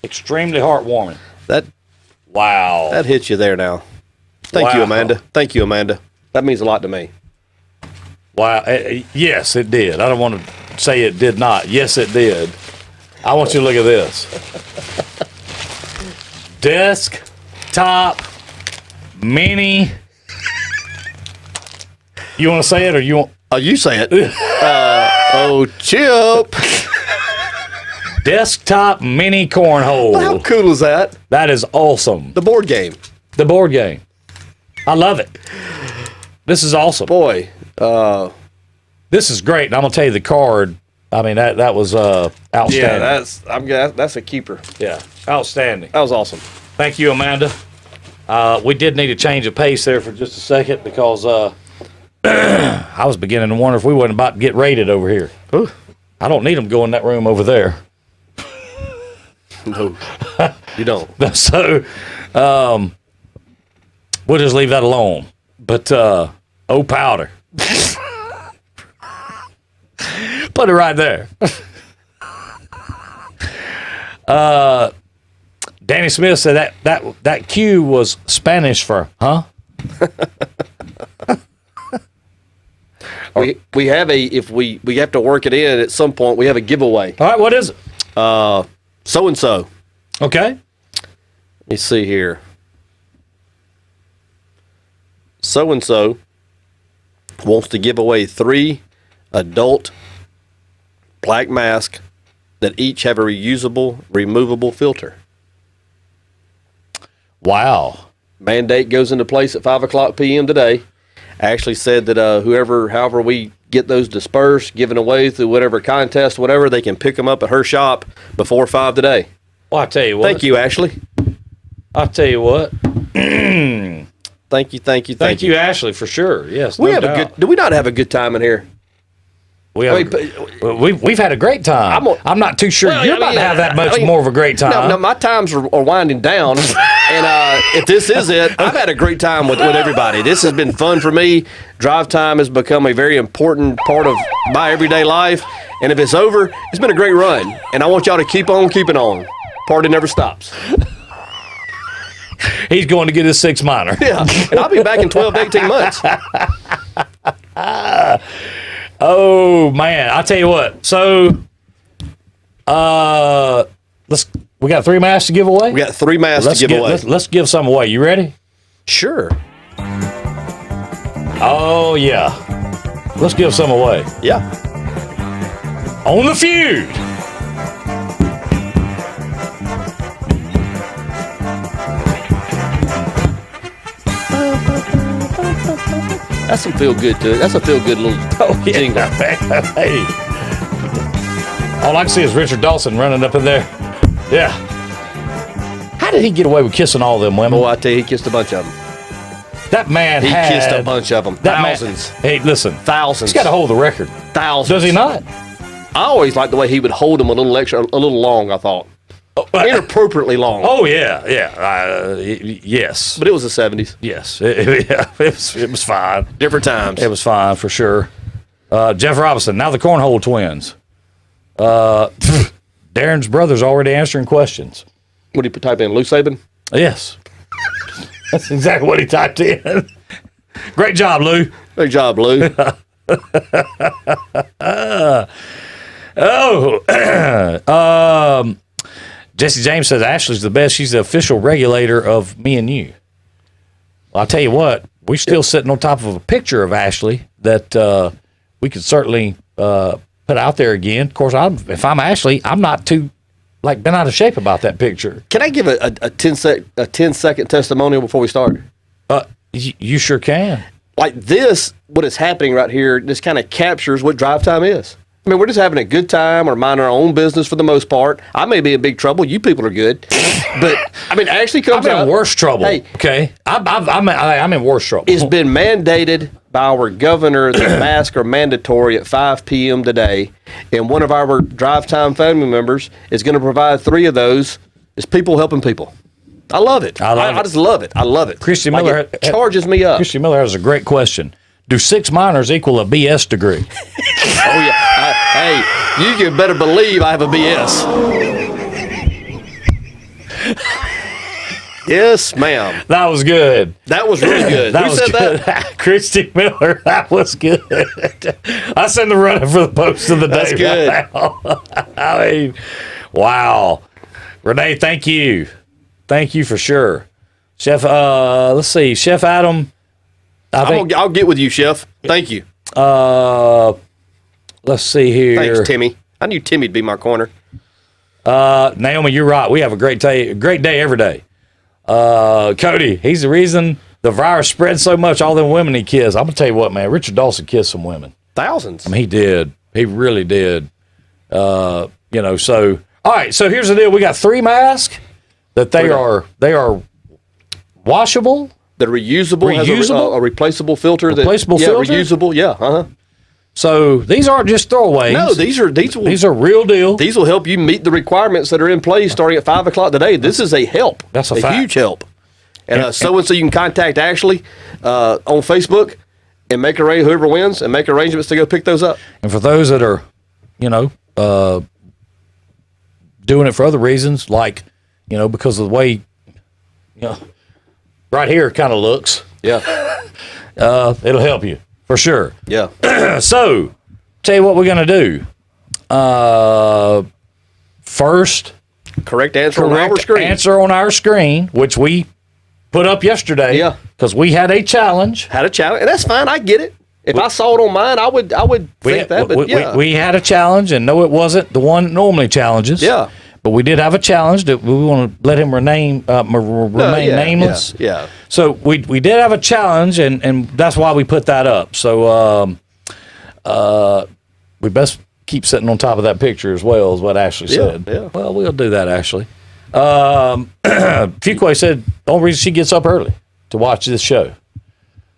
extremely heartwarming. that Wow. hits you there now. Thank you, Wow. Amanda. Thank you, Amanda. That means a lot to me. Wow. Yes, it did. I don't want to say it did not. Yes, it did. I want you to look at this. Desktop mini. You want to say it or you want? Oh, you say it. Chip. Desktop mini cornhole. How cool is that? That is awesome. The board game. The board game. I love it. This is awesome. Boy, This is great. And I'm going to tell you the card. I mean, that was outstanding. that's a keeper. Yeah, outstanding. That was awesome. Thank you, Amanda. We did need a change of pace there for just a second because I was beginning to wonder if we wasn't about to get raided over here. Ooh. I don't need them going in that room over there. No, you don't. So we'll just leave that alone. But powder. Put it right there. Danny Smith said that Q was Spanish for huh? We have if we have to work it in at some point. We have a giveaway. All right, what is it? So and so. Okay. Let me see here. So and so wants to give away 3 adult black masks that each have a reusable, removable filter. Wow. Mandate goes into place at 5:00 p.m. today. Ashley said that however we get those dispersed, given away through whatever contest, whatever, they can pick them up at her shop before 5 today. Well, I tell you what. Thank you, Ashley. I'll tell you what. Thank you. Thank you, Ashley, for sure. Yes, We no have doubt. a good. Do we not have a good time in here? We've had a great time. I'm not too sure Well, you're about to have that much I mean, more of a great time. No, my times are winding down, and if this is it, I've had a great time with everybody. This has been fun for me. Drive time has become a very important part of my everyday life, and if it's over, it's been a great run, and I want y'all to keep on keeping on. Party never stops. He's going to get his 6 minor. Yeah, and I'll be back in 12 to 18 months. Oh man, I'll tell you what. So, we got 3 masks to give away. We got 3 masks to give away. Let's give some away. You ready? Sure. Oh yeah. Let's give some away. Yeah. On the feud. That's some feel good to it. That's a feel good little jingle. Hey. All I can see is Richard Dawson running up in there. Yeah. How did he get away with kissing all them women? Oh, I tell you, he kissed a bunch of them. That man He had kissed a bunch of them. that man- Thousands. hey, listen. Thousands. He's got to hold the record. Thousands. Does he not? I always liked the way he would hold them a little extra, a little long, I thought. Inappropriately long. Oh yeah, yeah. Yes, But it was the 70s. yes. It was fine. Different times. It was fine for sure. Jeff Robinson. Now the Cornhole Twins. Darren's brother's already answering questions. What did you type in? Lou Saban? Yes, that's exactly what he typed in. Great job, Lou. Great job, Lou. Jesse James says Ashley's the best. She's the official regulator of me and you. Well, I'll tell you what, we're still sitting on top of a picture of Ashley that we could certainly put out there again. Of course, if I'm Ashley, I'm not too been out of shape about that picture. Can I give a 10-second testimonial before we start? You sure can. Like this, what is happening right here, this kind of captures what drive time is. I mean, we're just having a good time or minding our own business for the most part. I may be in big trouble. You people are good. But, I mean, Ashley comes out. I'm in worse trouble. Hey, okay? I'm in worse trouble. It's been mandated by our governor that masks are mandatory at 5 p.m. today. And one of our drive time family members is going to provide 3 of those as people helping people. I love it. I just love it. I love it. Christy Miller it charges me up. Christy Miller has a great question. Do 6 minors equal a BS degree? Oh, yeah. Hey, you can better believe I have a BS. Yes, ma'am. That was good. That was really good. That Who was said good. that? Christy Miller. That was good. I send the running for the post of the day. That's good. Right now. I mean, wow. Renee, thank you. Thank you for sure. Chef, let's see. Chef Adam. I'll get with you, Chef. Thank you. Let's see here. Thanks, Timmy. I knew Timmy'd be my corner. Naomi, you're right. We have a great day every day. Cody, he's the reason the virus spread so much. All them women he kissed. I'm gonna tell you what, man. Richard Dawson kissed some women. Thousands. I mean, he did. He really did. So all right. So here's the deal. We got 3 masks that they are washable. They're reusable. Has a replaceable filter. Replaceable filter? Reusable. Yeah. Uh-huh. So these aren't just throwaways. No, these are real deal. These will help you meet the requirements that are in place starting at 5 o'clock today. This is a help. That's a fact. Huge help. And so you can contact Ashley on Facebook and make whoever wins and make arrangements to go pick those up. And for those that are, doing it for other reasons, like because of the way, right here it kind of looks. Yeah. It'll help you for sure. Yeah. So, tell you what we're going to do. First, correct answer on our screen, which we put up yesterday. Yeah. Because we had a challenge. And that's fine. I get it. If I saw it on mine, I would think that. But we had a challenge, and no, it wasn't the one normally challenges. Yeah. But we did have a challenge that we want to let him remain nameless. Yeah. So we did have a challenge, and that's why we put that up. So we best keep sitting on top of that picture as well, is what Ashley said. Yeah. Well, we'll do that, Ashley. Fuquay said the only reason she gets up early to watch this show.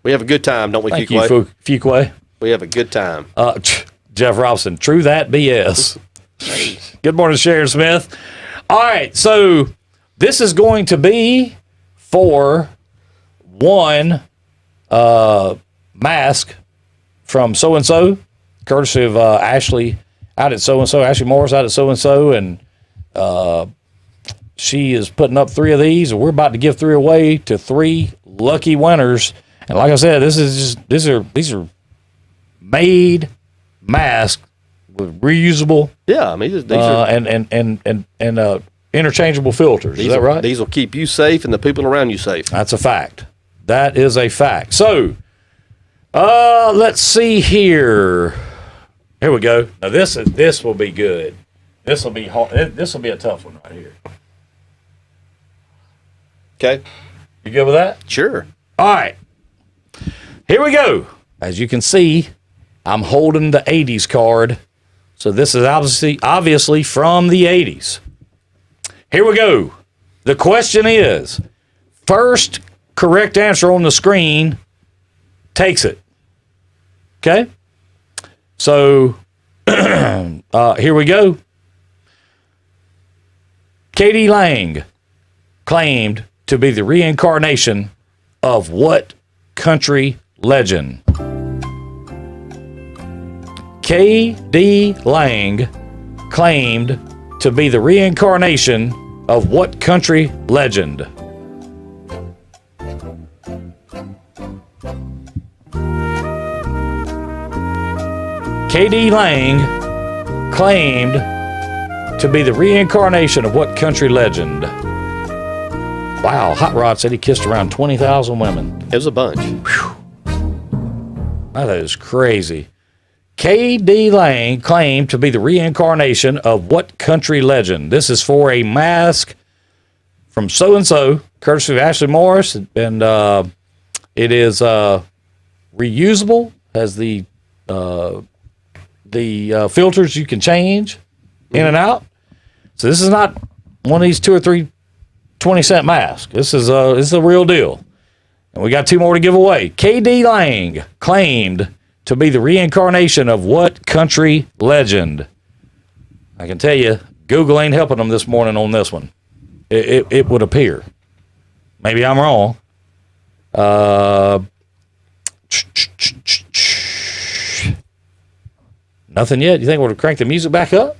We have a good time, don't we, Thank Fuquay? you, Fuquay. We have a good time. Jeff Robson, true that BS. Good morning, Sharon Smith. All right, so this is going to be for one mask from so-and-so, courtesy of Ashley out at so-and-so, Ashley Morris out at so-and-so, and she is putting up 3 of these, and we're about to give 3 away to 3 lucky winners. And like I said, these are made masks with reusable, I mean these are and interchangeable filters. Is that right? These will keep you safe and the people around you safe. That's a fact. That is a fact. So, let's see here. Here we go. Now this will be good. This will be hard. This will be a tough one right here. Okay. You good with that? Sure. All right. Here we go. As you can see, I'm holding the 80s card. So this is obviously from the 80s. Here we go. The question is, first correct answer on the screen takes it. Okay? So here we go. Katie Lang claimed to be the reincarnation of what country legend? K.D. Lang claimed to be the reincarnation of what country legend? K.D. Lang claimed to be the reincarnation of what country legend? Wow, Hot Rod said he kissed around 20,000 women. It was a bunch. That is crazy. K.D. Lang claimed to be the reincarnation of what country legend? This is for a mask from so-and-so, courtesy of Ashley Morris, and it is reusable, has the filters you can change in and out. So this is not one of these 2 or 3 20-cent masks. This is a real deal. And we got 2 more to give away. K.D. Lang claimed to be the reincarnation of what country legend? I can tell you, Google ain't helping them this morning on this one. It would appear. Maybe I'm wrong. Nothing yet. You think we'll crank the music back up?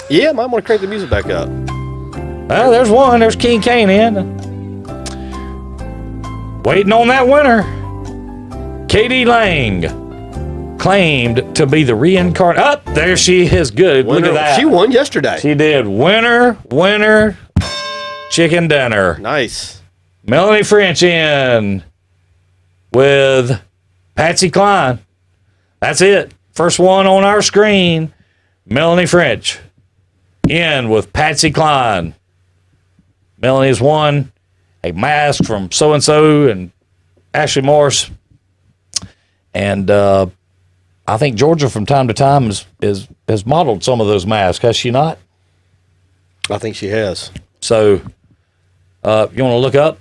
Yeah, might want to crank the music back up. Well, there's one. There's King Kane in. Waiting on that winner. K.D. Lang claimed to be the reincarnate. Up there she is. Good. Winner, Look at that. She won yesterday. She did. Winner, chicken dinner. Nice. Melanie French in with Patsy Cline. That's it. First one on our screen. Melanie French in with Patsy Cline. Melanie has won a mask from so-and-so and Ashley Morris. And I think Georgia from time to time has modeled some of those masks, has she not? I think she has. So you want to look up,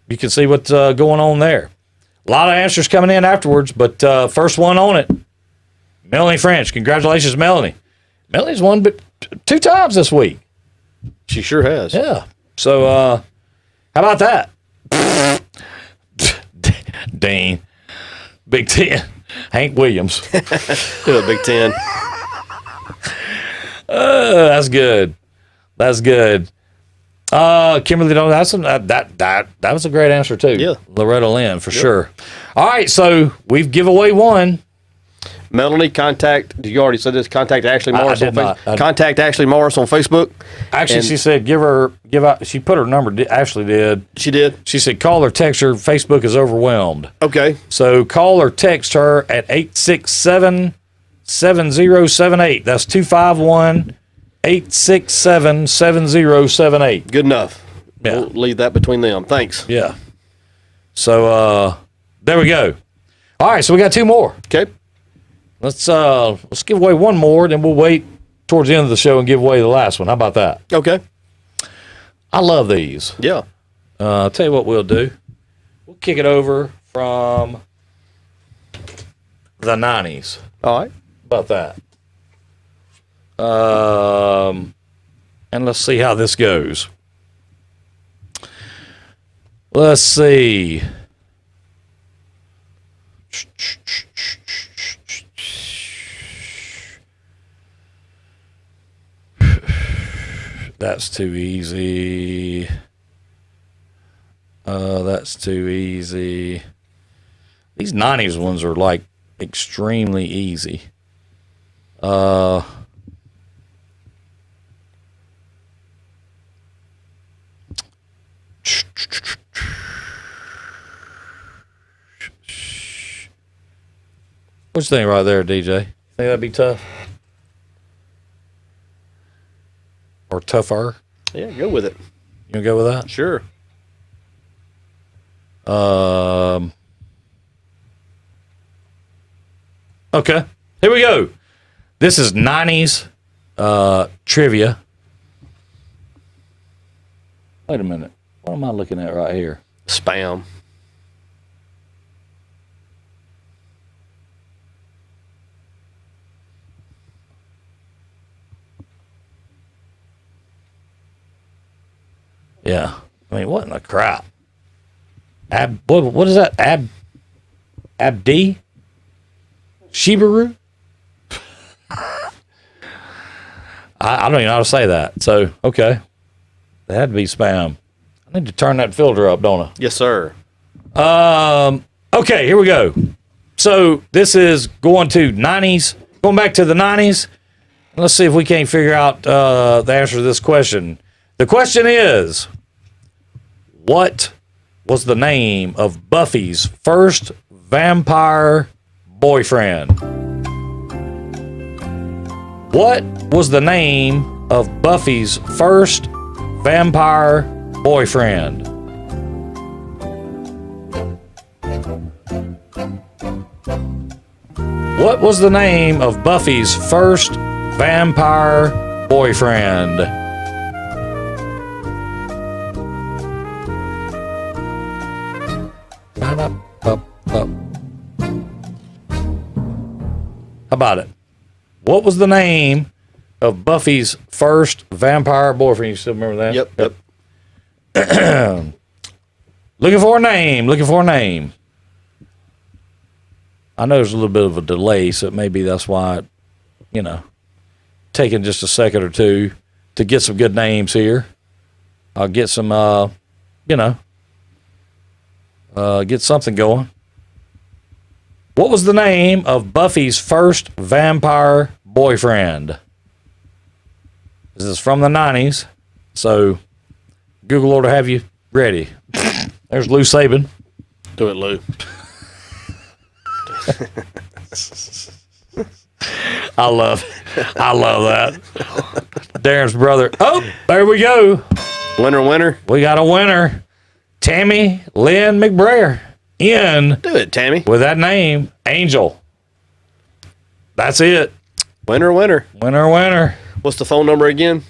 you can see what's going on there. A lot of answers coming in afterwards, but first one on it, Melanie French. Congratulations, Melanie. Melanie's won 2 times this week. She sure has. Yeah. So how about that? Dean. Big Ten. Hank Williams. Big Ten. That's good. That's good. Kimberly, that was a great answer too. Yeah. Loretta Lynn for sure. All right, so we've give away one. Melanie, you already said this, contact Ashley Morris on did not. Facebook. Contact Ashley Morris on Facebook. Actually, And she said give out. She put her number. Ashley did. She did? She said call or text her. Facebook is overwhelmed. Okay. So call or text her at 867-7078. That's 251-867-7078. Good enough. Yeah. We'll leave that between them. Thanks. Yeah. So there we go. All right, so we got 2 more. Okay. Let's give away one more, then we'll wait towards the end of the show and give away the last one. How about that? Okay. I love these. Yeah. I'll tell you what we'll do. We'll kick it over from the 90s. All right. How about that? And let's see how this goes. Let's see. That's too easy. That's too easy. These 90s ones are like extremely easy. What you think right there, DJ? Think that'd be tough? Or tougher? Yeah, go with it. You gonna go with that? Sure. Okay. Here we go. This is 90s trivia. Wait a minute. What am I looking at right here? Spam. Yeah. I mean, what in the crap? What is that? Abdi? Shibaru? I don't even know how to say that. So, okay. That had to be spam. I need to turn that filter up, don't I? Yes, sir. Okay, here we go. So this is going to 90s, going back to the 90s. Let's see if we can't figure out the answer to this question. The question is, what was the name of Buffy's first vampire boyfriend? What was the name of Buffy's first vampire boyfriend? What was the name of Buffy's first vampire boyfriend? How about it? What was the name of Buffy's first vampire boyfriend? You still remember that? Yep. Looking for a name. I know there's a little bit of a delay, so maybe that's why, taking just a second or two to get some good names here. I'll get some, get something going. What was the name of Buffy's first vampire boyfriend? This is from the 90s, so Google ought to have you ready. There's Lou Saban. Do it, Lou. I love that. Darren's brother. Oh, there we go. Winner. We got a winner. Tammy Lynn McBrayer in Do it, Tammy. with that name, Angel. That's it. Winner. Winner. What's the phone number again?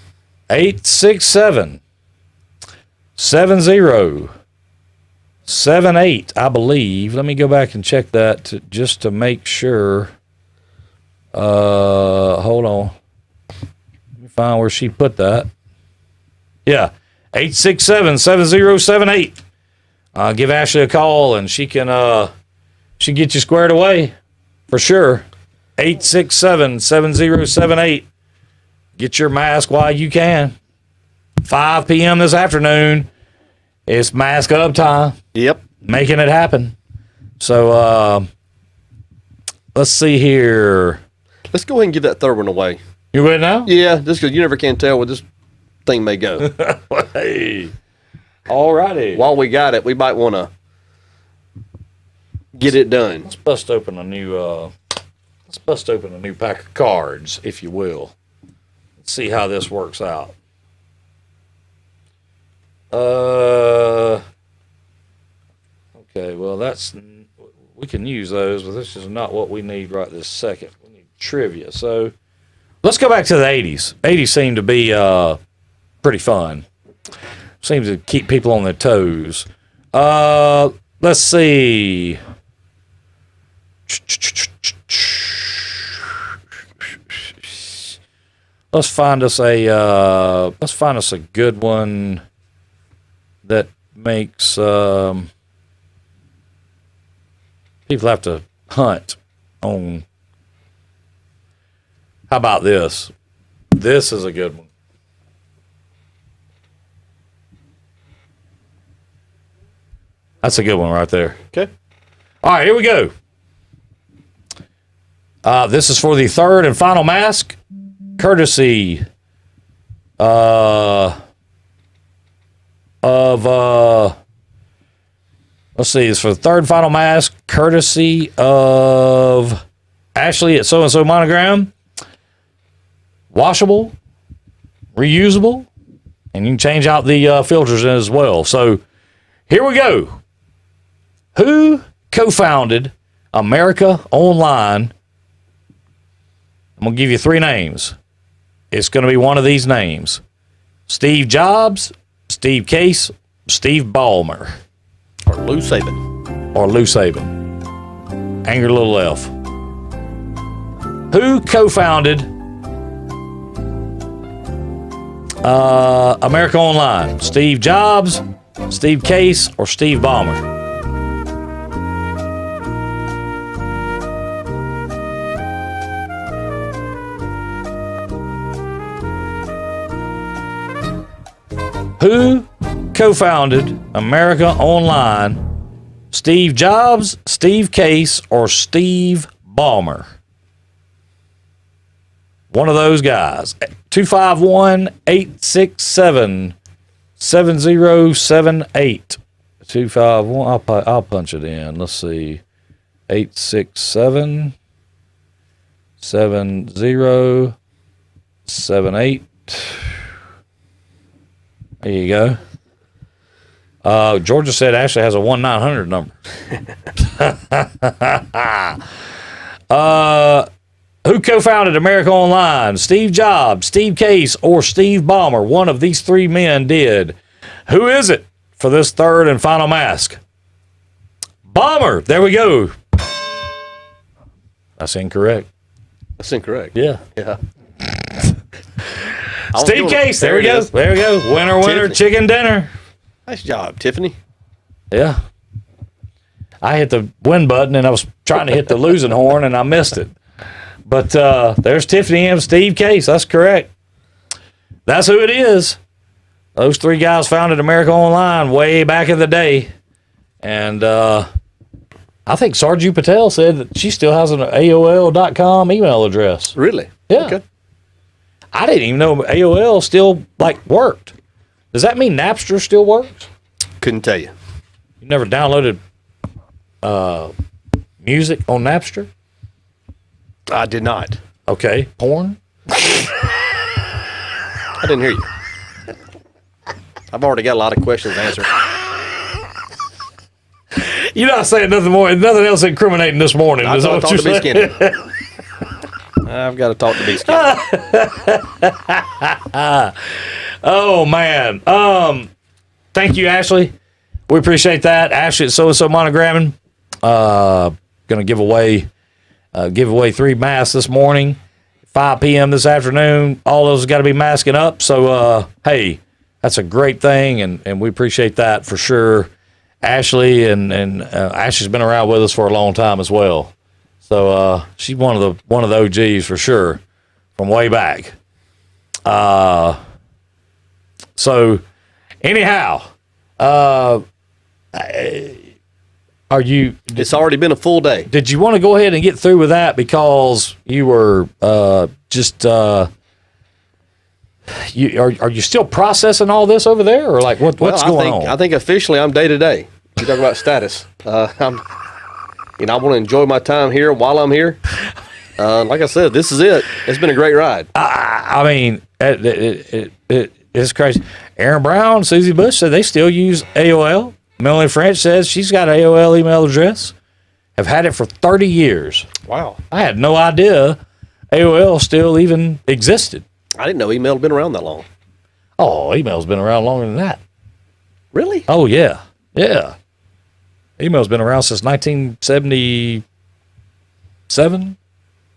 867-7078, I believe. Let me go back and check that just to make sure. Hold on. Let me find where she put that. Yeah, 867-7078. Give Ashley a call and she can get you squared away for sure. 867-7078. Get your mask while you can. 5 p.m. this afternoon. It's mask up time. Yep. Making it happen. So let's see here. Let's go ahead and give that third one away. You ready now? Yeah, just because you never can tell where this thing may go. Hey. All righty. While we got it, we might want to get it done. Let's bust open a new pack of cards, if you will. Let's see how this works out. Okay, well we can use those, but this is not what we need right this second. We need trivia. So let's go back to the 80s. 80s seem to be pretty fun. Seems to keep people on their toes. Let's see. Let's find us a good one that makes people have to hunt on. How about this? This is a good one. That's a good one right there. Okay. All right, here we go. This is for the third and final mask, courtesy of let's see, it's for the third and final mask, courtesy of Ashley at So and So Monogram. Washable, reusable, and you can change out the filters in it as well. So here we go. Who co-founded America Online? I'm going to give you 3 names. It's going to be one of these names. Steve Jobs, Steve Case, Steve Ballmer. Or Lou Saban. Angry little elf. Who co-founded America Online? Steve Jobs, Steve Case, or Steve Ballmer? Who co-founded America Online? Steve Jobs, Steve Case, or Steve Ballmer? One of those guys. 251-867-7078. 251. I'll punch it in. Let's see. 867-7078. 78. There you go. Georgia said Ashley has a 1-900 number. Who co-founded America Online? Steve Jobs, Steve Case, or Steve Ballmer? One of these three men did. Who is it for this third and final mask? Ballmer. There we go. That's incorrect. That's incorrect. Yeah. Yeah. Steve Case. There we go. is. There we go. Winner, Tiffany. chicken dinner. Nice job, Tiffany. Yeah. I hit the win button and I was trying to hit the losing horn and I missed it. But there's Tiffany M. Steve Case. That's correct. That's who it is. Those three guys founded America Online way back in the day. And I think Sarju Patel said that she still has an AOL.com email address. Really? Yeah. Okay. I didn't even know AOL still worked. Does that mean Napster still works? Couldn't tell you. You never downloaded music on Napster? I did not. Okay. Porn? I didn't hear you. I've already got a lot of questions answered. You're not saying nothing nothing else incriminating this morning. I Is that talk what to you're B saying? Skinny. I've got to talk to B Skinny. Oh man. Thank you, Ashley. We appreciate that. Ashley at So and So Monogramming. Gonna give away 3 masks this morning, 5 p.m. this afternoon. All those got to be masking up. So hey, that's a great thing, and we appreciate that for sure. Ashley and Ashley's been around with us for a long time as well. So she's one of the OGs for sure from way back. So anyhow, are you? It's already been a full day. Did you want to go ahead and get through with that because you were are you still processing all this over there, or like what's going on? I think officially I'm day to day. You talk about status. I want to enjoy my time here while I'm here. Like I said, this is it. It's been a great ride. I mean, it's crazy. Aaron Brown, Susie Bush said they still use AOL. Melanie French says she's got an AOL email address. Have had it for 30 years. Wow. I had no idea AOL still even existed. I didn't know email had been around that long. Oh, email's been around longer than that. Really? Oh, yeah. Yeah. Email's been around since 1977,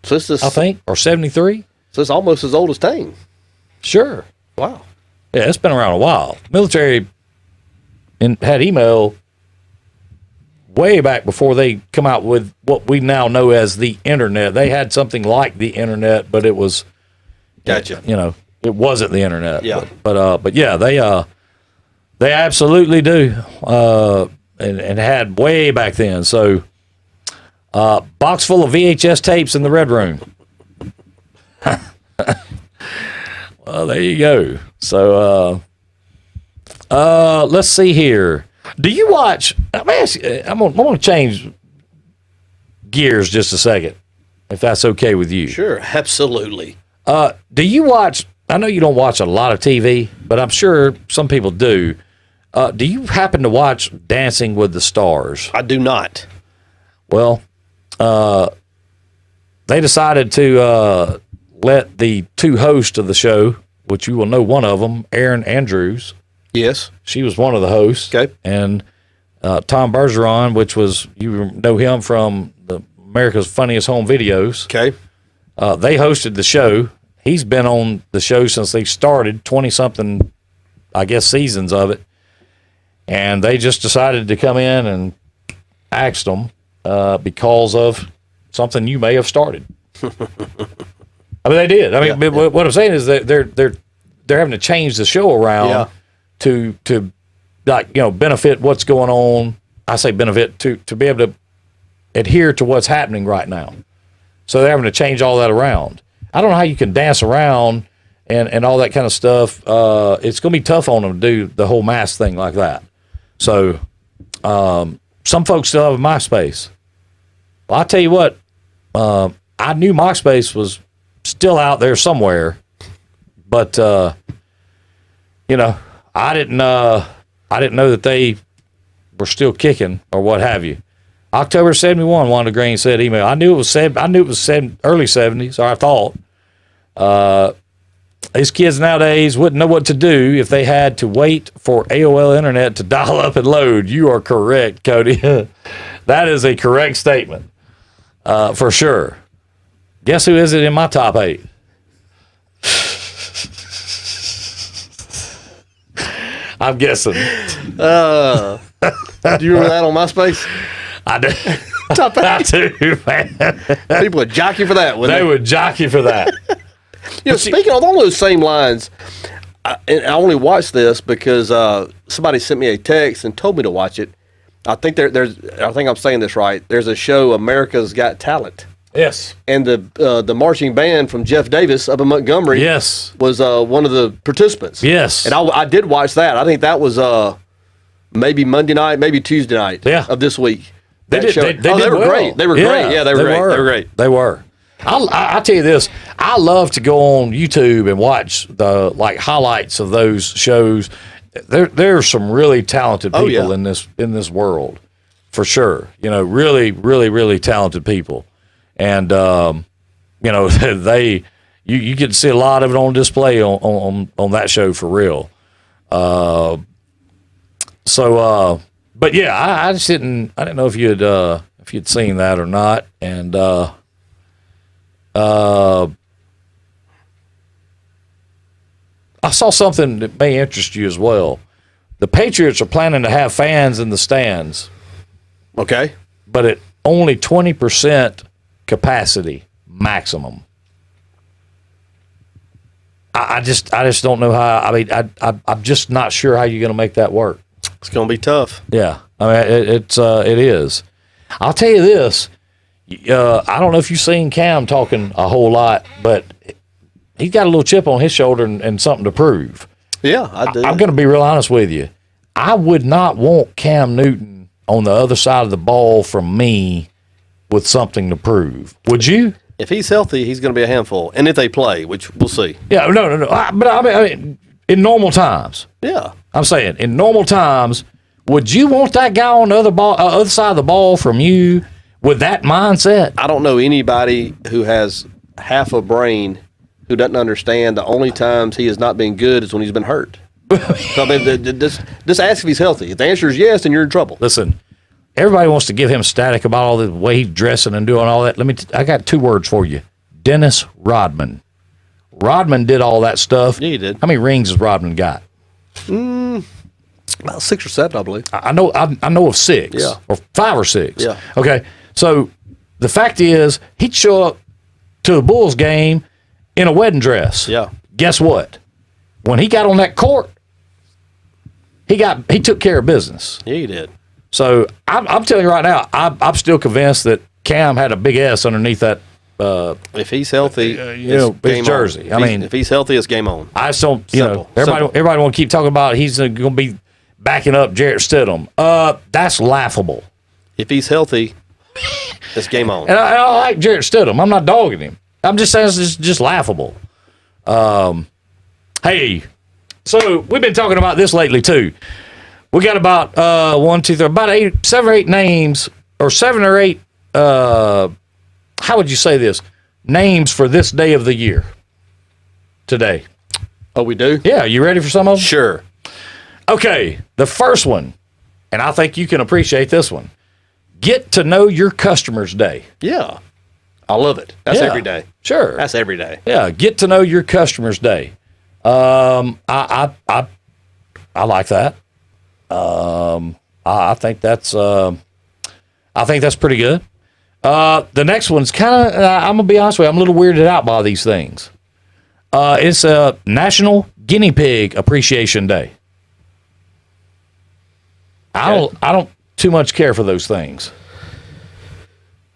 So this is, I think, or 73. So it's almost as old as Tang. Sure. Wow. Yeah, it's been around a while. Military had email way back before they come out with what we now know as the internet. They had something like the internet, but it was, Gotcha. It wasn't the internet. Yeah. But yeah, they absolutely do, and had way back then. So, box full of VHS tapes in the red room. Well, there you go. So, let's see here. Do you watch? I'm going to change gears just a second, if that's okay with you. Sure, absolutely. Do you watch? I know you don't watch a lot of TV, but I'm sure some people do. Do you happen to watch Dancing with the Stars? I do not. Well, they decided to let the two hosts of the show, which you will know one of them, Erin Andrews. Yes. She was one of the hosts. Okay. And Tom Bergeron, which was, you know him from the America's Funniest Home Videos. Okay. They hosted the show. He's been on the show since they started, 20-something, I guess, seasons of it. And they just decided to come in and axe them because of something you may have started. I mean, they did. I mean, what I'm saying is that they're having to change the show around to like, benefit what's going on. I say benefit to be able to adhere to what's happening right now. So they're having to change all that around. I don't know how you can dance around and all that kind of stuff. It's going to be tough on them to do the whole mask thing like that. So some folks still have MySpace. Well, I'll tell you what, I knew MySpace was still out there somewhere But you know, I didn't know that they were still kicking or what have you. October 71, Wanda Green said email. I knew it was early 70s, or I thought. These kids nowadays wouldn't know what to do if they had to wait for AOL Internet to dial up and load. You are correct, Cody. That is a correct statement, for sure. Guess who is it in my top 8? I'm guessing. Do you remember that on MySpace? I do. Top 8. I do, man. People would jock you for that, wouldn't They would jock you for that. You know, speaking along those same lines, and I only watched this because somebody sent me a text and told me to watch it. I think I think I'm saying this right. There's a show, America's Got Talent. Yes. And the marching band from Jeff Davis up in Montgomery Yes. was one of the participants. Yes. And I did watch that. I think that was maybe Monday night, maybe Tuesday night of this week. They That did, show. they were well. great. They were great. Yeah, they were great. They were great. They were. I'll tell you this. I love to go on YouTube and watch the highlights of those shows. There are some really talented people in this world, for sure. You know, really, really, really talented people, and you know you can see a lot of it on display on that show for real. But yeah, I just didn't know if you'd seen that or not, and I saw something that may interest you as well. The Patriots are planning to have fans in the stands, Okay. but at only 20% capacity maximum. I just don't know how. I mean, I'm just not sure how you're going to make that work. It's going to be tough. Yeah, I mean it is. I'll tell you this. I don't know if you've seen Cam talking a whole lot, but he's got a little chip on his shoulder and something to prove. Yeah, I do. I'm going to be real honest with you. I would not want Cam Newton on the other side of the ball from me with something to prove. Would you? If he's healthy, he's going to be a handful. And if they play, which we'll see. Yeah, no. But I mean, in normal times. Yeah. I'm saying, in normal times, would you want that guy on the other side of the ball from you with that mindset? I don't know anybody who has half a brain who doesn't understand the only times he has not been good is when he's been hurt. So, I mean, just ask if he's healthy. If the answer is yes, then you're in trouble. Listen, everybody wants to give him static about all the way he's dressing and doing all that. I got 2 words for you. Dennis Rodman. Rodman did all that stuff. Yeah, he did. How many rings has Rodman got? About 6 or 7, I believe. I know of 6. Yeah. Or 5 or 6. Yeah. Okay. So the fact is, he'd show up to the Bulls game in a wedding dress. Yeah. Guess what? When he got on that court, he took care of business. Yeah, he did. So I'm telling you right now, I'm still convinced that Cam had a big S underneath that. If he's healthy, his game jersey. On. I mean, if he's healthy, it's game on. I just don't. Simple. Everybody want to keep talking about he's going to be backing up Jarrett Stidham. That's laughable. If he's healthy, it's game on. And I like Jarrett Stidham. I'm not dogging him. I'm just saying it's just laughable. Hey, so we've been talking about this lately too. We got about 7 or 8 names, or 7 or 8. How would you say this? Names for this day of the year. Today. Oh, we do? Yeah, you ready for some of them? Sure. Okay, the first one, and I think you can appreciate this one. Get to know your customers day. Yeah. I love it. That's Yeah, every day. Sure. That's every day. Yeah, get to know your customers day. I like that. I think that's pretty good. The next one's kind of, I'm gonna be honest with you, I'm a little weirded out by these things. It's a National Guinea Pig Appreciation Day. I don't too much care for those things.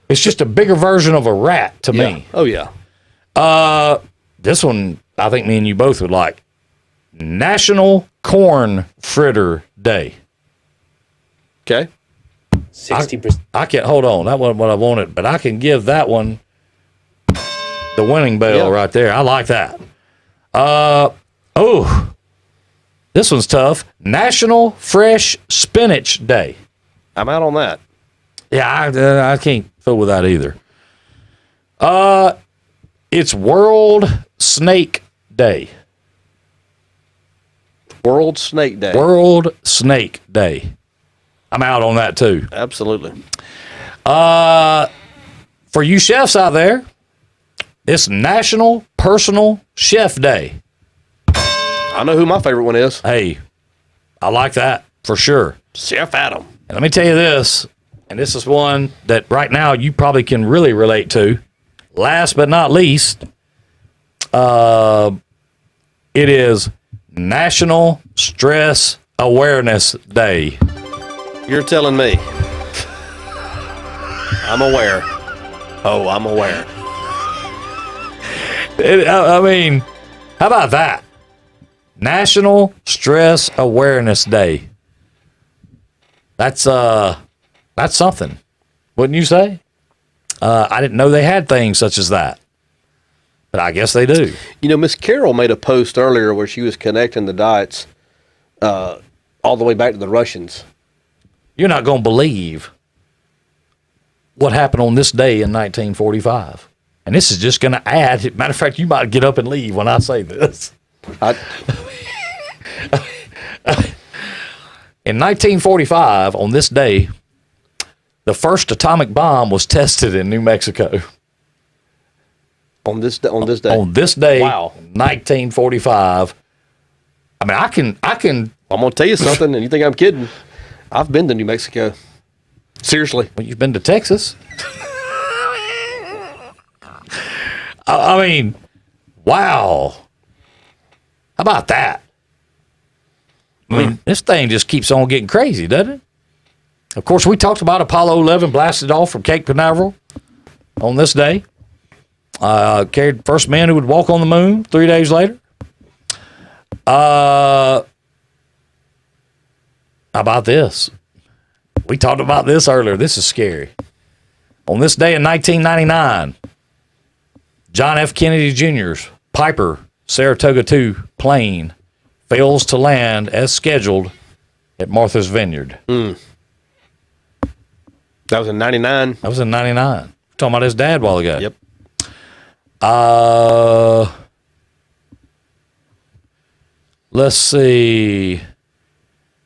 It's just a bigger version of a rat to me. Oh yeah. This one, I think me and you both would like. National Corn Fritter Day. Okay. 60%. I can't, hold on, that wasn't what I wanted, but I can give that one the winning bell right there. I like that. Oh, this one's tough. National Fresh Spinach Day. I'm out on that. Yeah, I can't fool with that either. It's World Snake Day. World Snake Day. World Snake Day. I'm out on that too. Absolutely. For you chefs out there, it's National Personal Chef Day. I know who my favorite one is. Hey, I like that for sure. Chef Adam. And let me tell you this, and this is one that right now you probably can really relate to. Last but not least, it is National Stress Awareness Day. You're telling me. I'm aware. Oh, I'm aware. I mean, how about that? National Stress Awareness Day. That's something, wouldn't you say? I didn't know they had things such as that, but I guess they do. You know, Miss Carol made a post earlier where she was connecting the dots all the way back to the Russians. You're not going to believe what happened on this day in 1945. And this is just going to add. Matter of fact, you might get up and leave when I say this. In 1945, on this day, the first atomic bomb was tested in New Mexico. On this day. On this day, Wow. 1945. I mean, I can. I'm gonna tell you something, and you think I'm kidding? I've been to New Mexico. Seriously. Well, you've been to Texas. I mean, wow. How about that? I mean, this thing just keeps on getting crazy, doesn't it? Of course, we talked about Apollo 11 blasted off from Cape Canaveral on this day. Carried the first man who would walk on the moon 3 days later. How about this? We talked about this earlier. This is scary. On this day in 1999, John F. Kennedy Jr.'s Piper Saratoga II plane fails to land as scheduled at Martha's Vineyard. That was in 99. That was in 99. Talking about his dad a while ago. Yep. Let's see.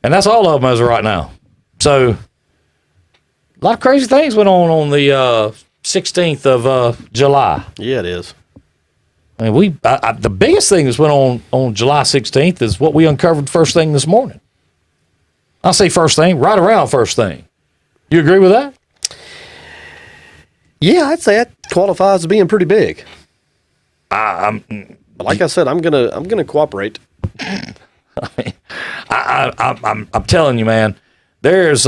And that's all of them as of right now. So, a lot of crazy things went on the 16th of July. Yeah, it is. I mean, the biggest thing that's went on July 16th is what we uncovered first thing this morning. I say first thing, right around first thing. You agree with that? Yeah, I'd say that qualifies as being pretty big. But like I said, I'm gonna cooperate. I'm telling you, man. There is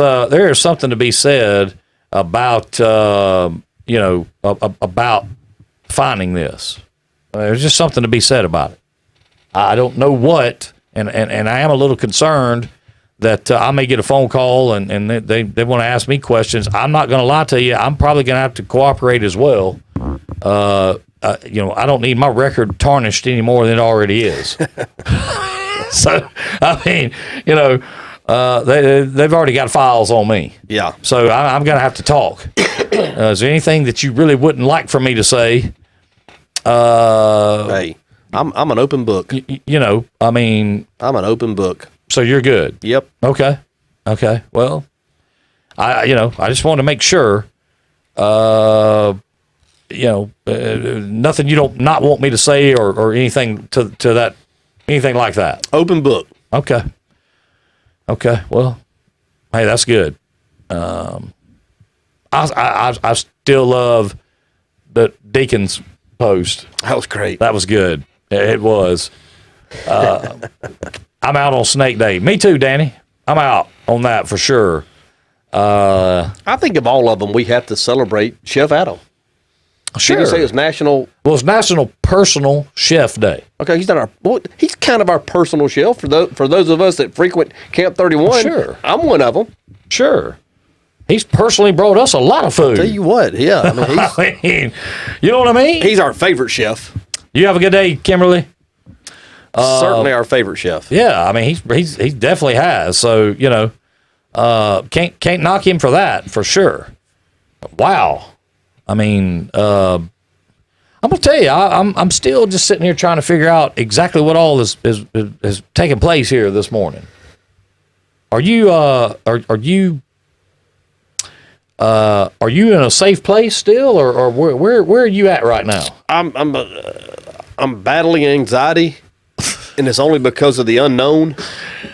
something to be said about about finding this. There's just something to be said about it. I don't know what, and I am a little concerned that I may get a phone call and they want to ask me questions. I'm not going to lie to you. I'm probably going to have to cooperate as well. I don't need my record tarnished any more than it already is. So, I mean, they've already got files on me. Yeah. So I'm going to have to talk. Is there anything that you really wouldn't like for me to say? Hey, I'm an open book. I'm an open book. So you're good. Yep. Okay. Well, I just want to make sure, nothing you don't not want me to say or anything to that, anything like that. Open book. Okay. Well, hey, that's good. I still love the Deacon's post. That was great. That was good. It was. I'm out on Snake Day. Me too, Danny. I'm out on that for sure. I think of all of them, we have to celebrate Chef Adam. Sure. You can say it's National. Well, it's National Personal Chef Day. Okay, he's not our. Well, he's kind of our personal chef for those of us that frequent Camp 31. Sure. I'm one of them. Sure. He's personally brought us a lot of food. Tell you what, yeah. I mean, you know what I mean? He's our favorite chef. You have a good day, Kimberly. Certainly our favorite chef. Yeah, I mean he definitely has. So can't knock him for that for sure. Wow, I mean I'm gonna tell you, I'm still just sitting here trying to figure out exactly what all is taking place here this morning. Are you are you in a safe place still, or where are you at right now? I'm battling anxiety, and it's only because of the unknown.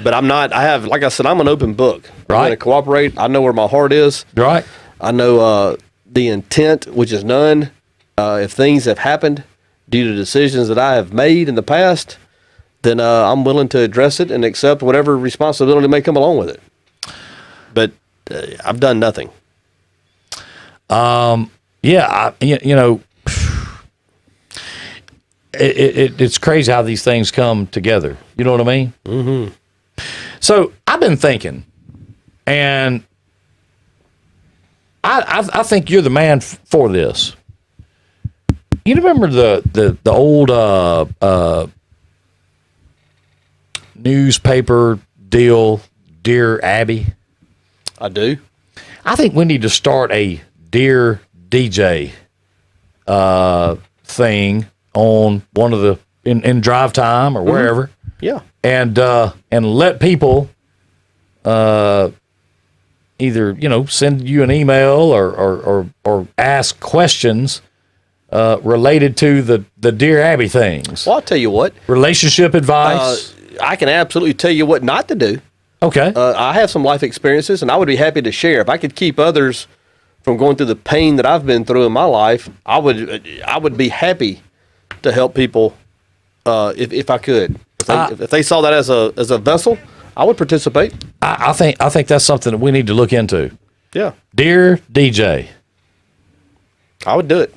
But I'm not. I have, like I said, I'm an open book. I'm Right. going to cooperate. I know where my heart is. Right. I know the intent, which is none. If things have happened due to decisions that I have made in the past, then I'm willing to address it and accept whatever responsibility may come along with it. But I've done nothing. Yeah, it's crazy how these things come together. You know what I mean? Mm-hmm. So I've been thinking, and I think you're the man for this. You remember the old newspaper deal, Dear Abby? I do. I think we need to start a Dear DJ thing on one of the in drive time or wherever, Yeah. and let people either send you an email or ask questions related to the Dear Abby things. Well, I'll tell you what. Relationship advice. I can absolutely tell you what not to do. Okay. I have some life experiences, and I would be happy to share. If I could keep others from going through the pain that I've been through in my life, I would be happy to help people if I could. If they saw that as a vessel, I would participate. I think that's something that we need to look into. Yeah, Dear DJ. I would do it.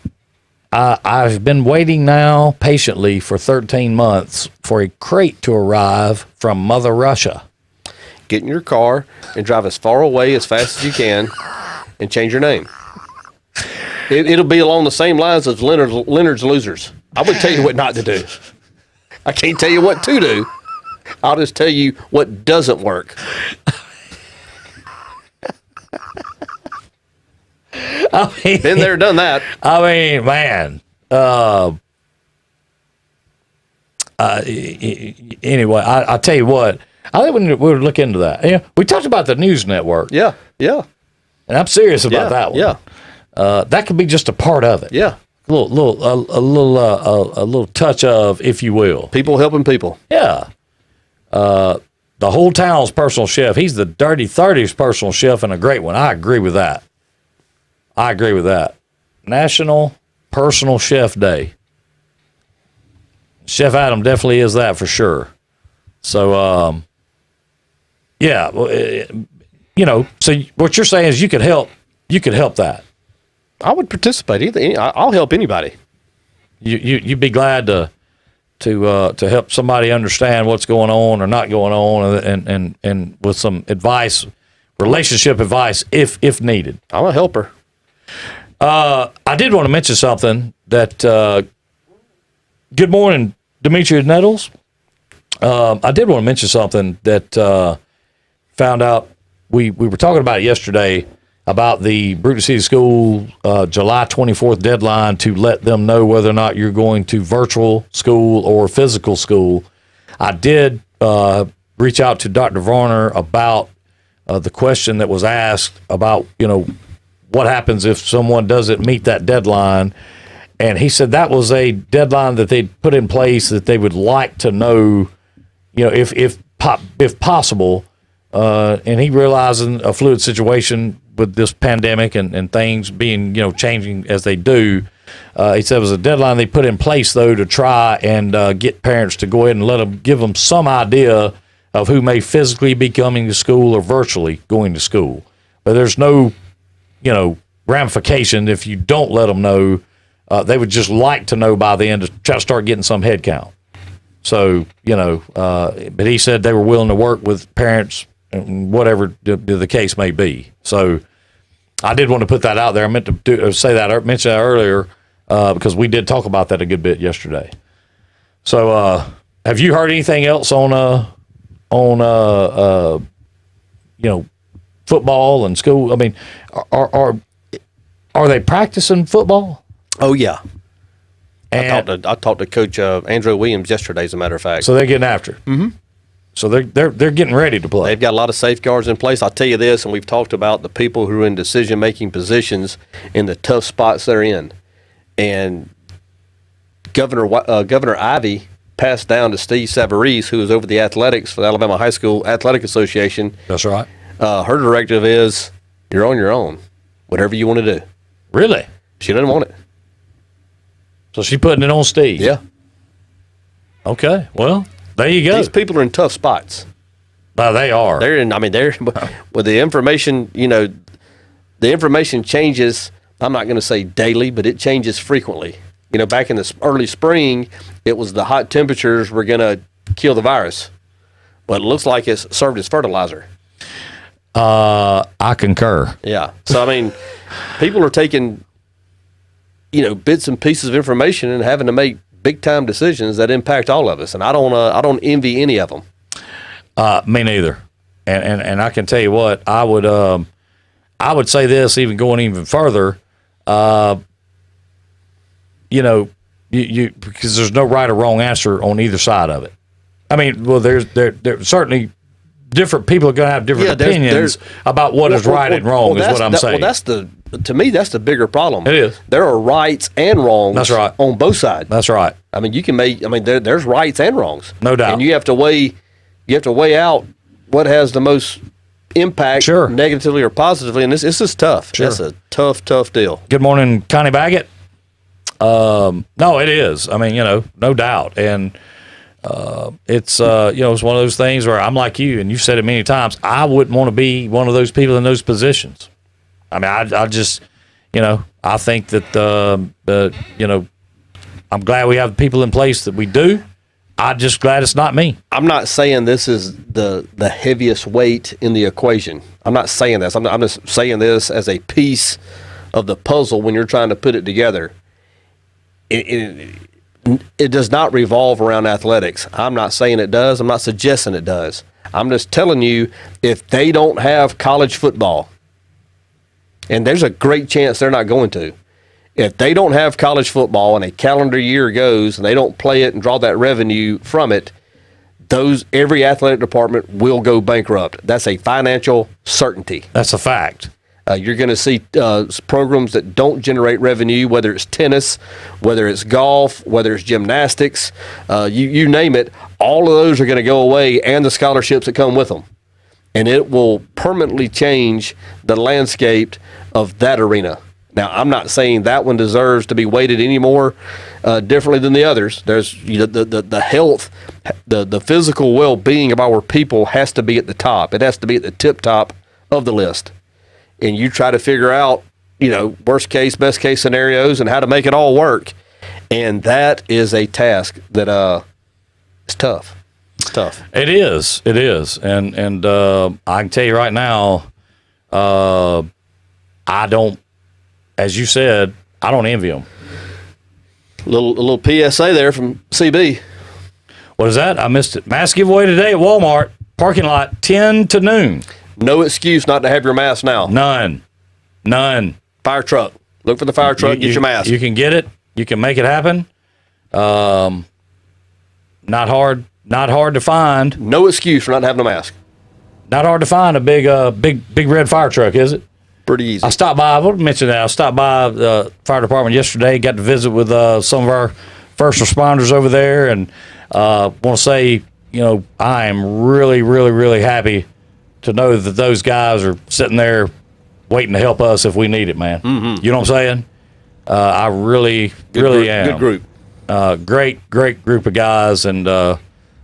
I've been waiting now patiently for 13 months for a crate to arrive from Mother Russia. Get in your car and drive as far away as fast as you can and change your name. It'll be along the same lines as Leonard's Losers. I would tell you what not to do. I can't tell you what to do. I'll just tell you what doesn't work. I mean, Been there, done that. I mean, man. Anyway, I tell you what. I think we would look into that. Yeah, we talked about the news network. Yeah, yeah, And I'm serious about that one. yeah, that could be just a part of it. yeah. A little touch of, if you will. People helping people. Yeah. The whole town's personal chef. He's the Dirty 30's personal chef, and a great one. I agree with that. National Personal Chef Day. Chef Adam definitely is that for sure. So, yeah, so what you're saying is you could help that. I would participate. I'll help anybody. You'd be glad to help somebody understand what's going on or not going on, and with some advice, relationship advice, if needed. I'm a helper. I did want to mention something that. Good morning, Demetrius Nettles. I did want to mention something that found out. We were talking about it yesterday about the Brewton City School July 24th deadline to let them know whether or not you're going to virtual school or physical school. I did reach out to Dr. Varner about the question that was asked about, what happens if someone doesn't meet that deadline. And he said that was a deadline that they'd put in place that they would like to know, if possible. And he realizing a fluid situation with this pandemic and things being, changing as they do. He said it was a deadline they put in place, though, to try and get parents to go ahead and give them some idea of who may physically be coming to school or virtually going to school. But there's no, ramification if you don't let them know. They would just like to know by the end to try to start getting some head count. So, but he said they were willing to work with parents, whatever the case may be. So I did want to put that out there. I meant to mention that earlier because we did talk about that a good bit yesterday. So, Have you heard anything else on football and school? I mean, are they practicing football? Oh yeah. And I talked to Coach Andrew Williams yesterday, as a matter of fact. so they're getting after it. Mm-hmm. So they're getting ready to play. They've got a lot of safeguards in place. I'll tell you this, and we've talked about the people who are in decision-making positions in the tough spots they're in. And Governor Ivey passed down to Steve Savarese, who is over the athletics for the Alabama High School Athletic Association. That's right. Her directive is, you're on your own, whatever you want to do. Really? She doesn't want it. So she's putting it on Steve. Yeah. Okay. Well, there you go. These people are in tough spots. They are. They're with the information, the information changes. I'm not going to say daily, but it changes frequently. Back in the early spring, it was the hot temperatures were going to kill the virus. But it looks like it's served as fertilizer. I concur. Yeah. So, I mean, people are taking, bits and pieces of information and having to make big time decisions that impact all of us. And I don't envy any of them. Me neither. And I can tell you what, I would say this, even going even further, you because there's no right or wrong answer on either side of it. I mean, well, there's certainly different people are going to have different opinions about what is right and wrong. Is what I'm saying. Well, to me, that's the bigger problem. It is. There are rights and wrongs. That's right. On both sides. That's right. I mean, there's rights and wrongs. No doubt. And you have to weigh out what has the most impact, Sure. negatively or positively. And this is tough. Sure. It's a tough deal. Good morning, Connie Baggett. No, it is. I mean, no doubt. And it's it's one of those things where I'm like you, and you've said it many times. I wouldn't want to be one of those people in those positions. I mean, I just, I think that I'm glad we have people in place that we do. I'm just glad it's not me. I'm not saying this is the heaviest weight in the equation. I'm not saying this. I'm just saying this as a piece of the puzzle when you're trying to put it together. It does not revolve around athletics. I'm not saying it does. I'm not suggesting it does. I'm just telling you, if they don't have college football, and there's a great chance they're not going to, if they don't have college football and a calendar year goes and they don't play it and draw that revenue from it, every athletic department will go bankrupt. That's a financial certainty. That's a fact. You're going to see programs that don't generate revenue, whether it's tennis, whether it's golf, whether it's gymnastics, you name it. All of those are going to go away, and the scholarships that come with them. And it will permanently change the landscape of that arena. Now, I'm not saying that one deserves to be weighted any more differently than the others. There's the health, the physical well-being of our people has to be at the top. It has to be at the tip top of the list. And you try to figure out, worst case, best case scenarios and how to make it all work. And that is a task that is tough. It's tough. It is. It is. And I can tell you right now, I don't, as you said, I don't envy them. A little PSA there from CB. What is that? I missed it. Mask giveaway today at Walmart parking lot, 10 to noon. No excuse not to have your mask now. None. Fire truck. Look for the fire truck. Get your mask. You can get it. You can make it happen. Not hard to find. No excuse for not having a mask. Not hard to find a big red fire truck, is it? Pretty easy. I stopped by. I will mention that. I stopped by the fire department yesterday. Got to visit with some of our first responders over there, and want to say, I am really, really, really happy to know that those guys are sitting there waiting to help us if we need it, man. Mm-hmm. You know what I'm saying? I really am. Good group. Great group of guys, and of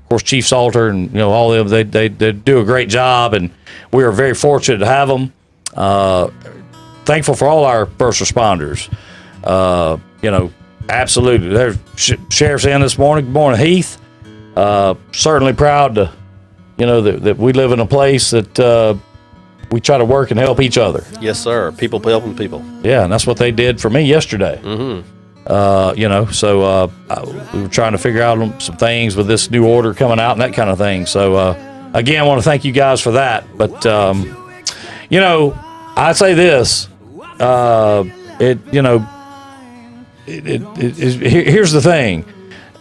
course Chief Salter and all of them. They do a great job, and we are very fortunate to have them. Thankful for all our first responders. Absolutely. There's sheriff's in this morning. Good morning, Heath. Certainly proud to, that we live in a place that we try to work and help each other. Yes, sir. People helping people. Yeah, and that's what they did for me yesterday. Mm-hmm. So we were trying to figure out some things with this new order coming out and that kind of thing. So again, I want to thank you guys for that. But I'd say this. Here's the thing.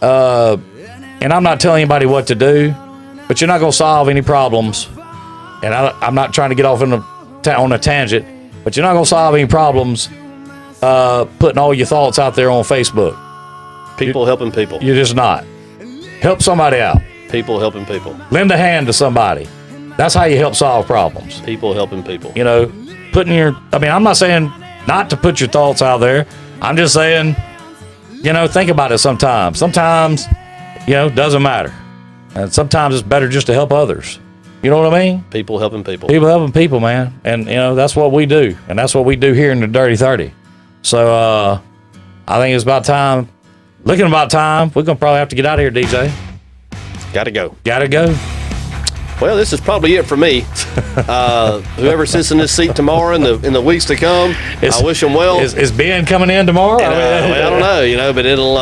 And I'm not telling anybody what to do, but you're not going to solve any problems. And I'm not trying to get off on a tangent, but you're not going to solve any problems putting all your thoughts out there on Facebook. People helping people. You're just not. Help somebody out. People helping people. Lend a hand to somebody. That's how you help solve problems. People helping people. I'm not saying not to put your thoughts out there. I'm just saying, think about it sometimes. Sometimes, doesn't matter. And sometimes it's better just to help others. You know what I mean? People helping people. People helping people, man. And, that's what we do. And that's what we do here in the Dirty 30. So I think it's about time. We're going to probably have to get out of here, DJ. Gotta go. Well, this is probably it for me. Whoever sits in this seat tomorrow in the weeks to come, I wish them well. Is Ben coming in tomorrow? I don't know, but it'll...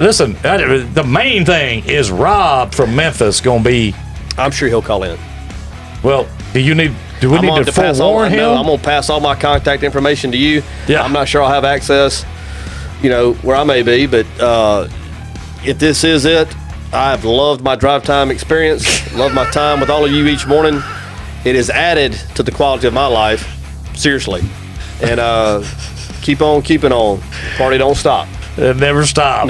listen, the main thing is Rob from Memphis going to be... I'm sure he'll call in. Well, do we need to forewarn him? No, I'm going to pass all my contact information to you. Yeah. I'm not sure I'll have access, where I may be, but if this is it, I've loved my drive time experience, loved my time with all of you each morning. It has added to the quality of my life, seriously. And keep on keeping on. Party don't stop. It never stops.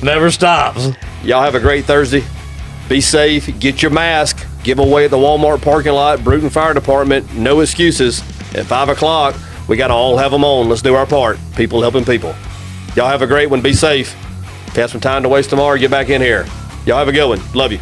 Never stops. Y'all have a great Thursday. Be safe. Get your mask. Give away at the Walmart parking lot. Bruton Fire Department. No excuses. At 5 o'clock, we got to all have them on. Let's do our part. People helping people. Y'all have a great one. Be safe. If you have some time to waste tomorrow, get back in here. Y'all have a good one. Love you.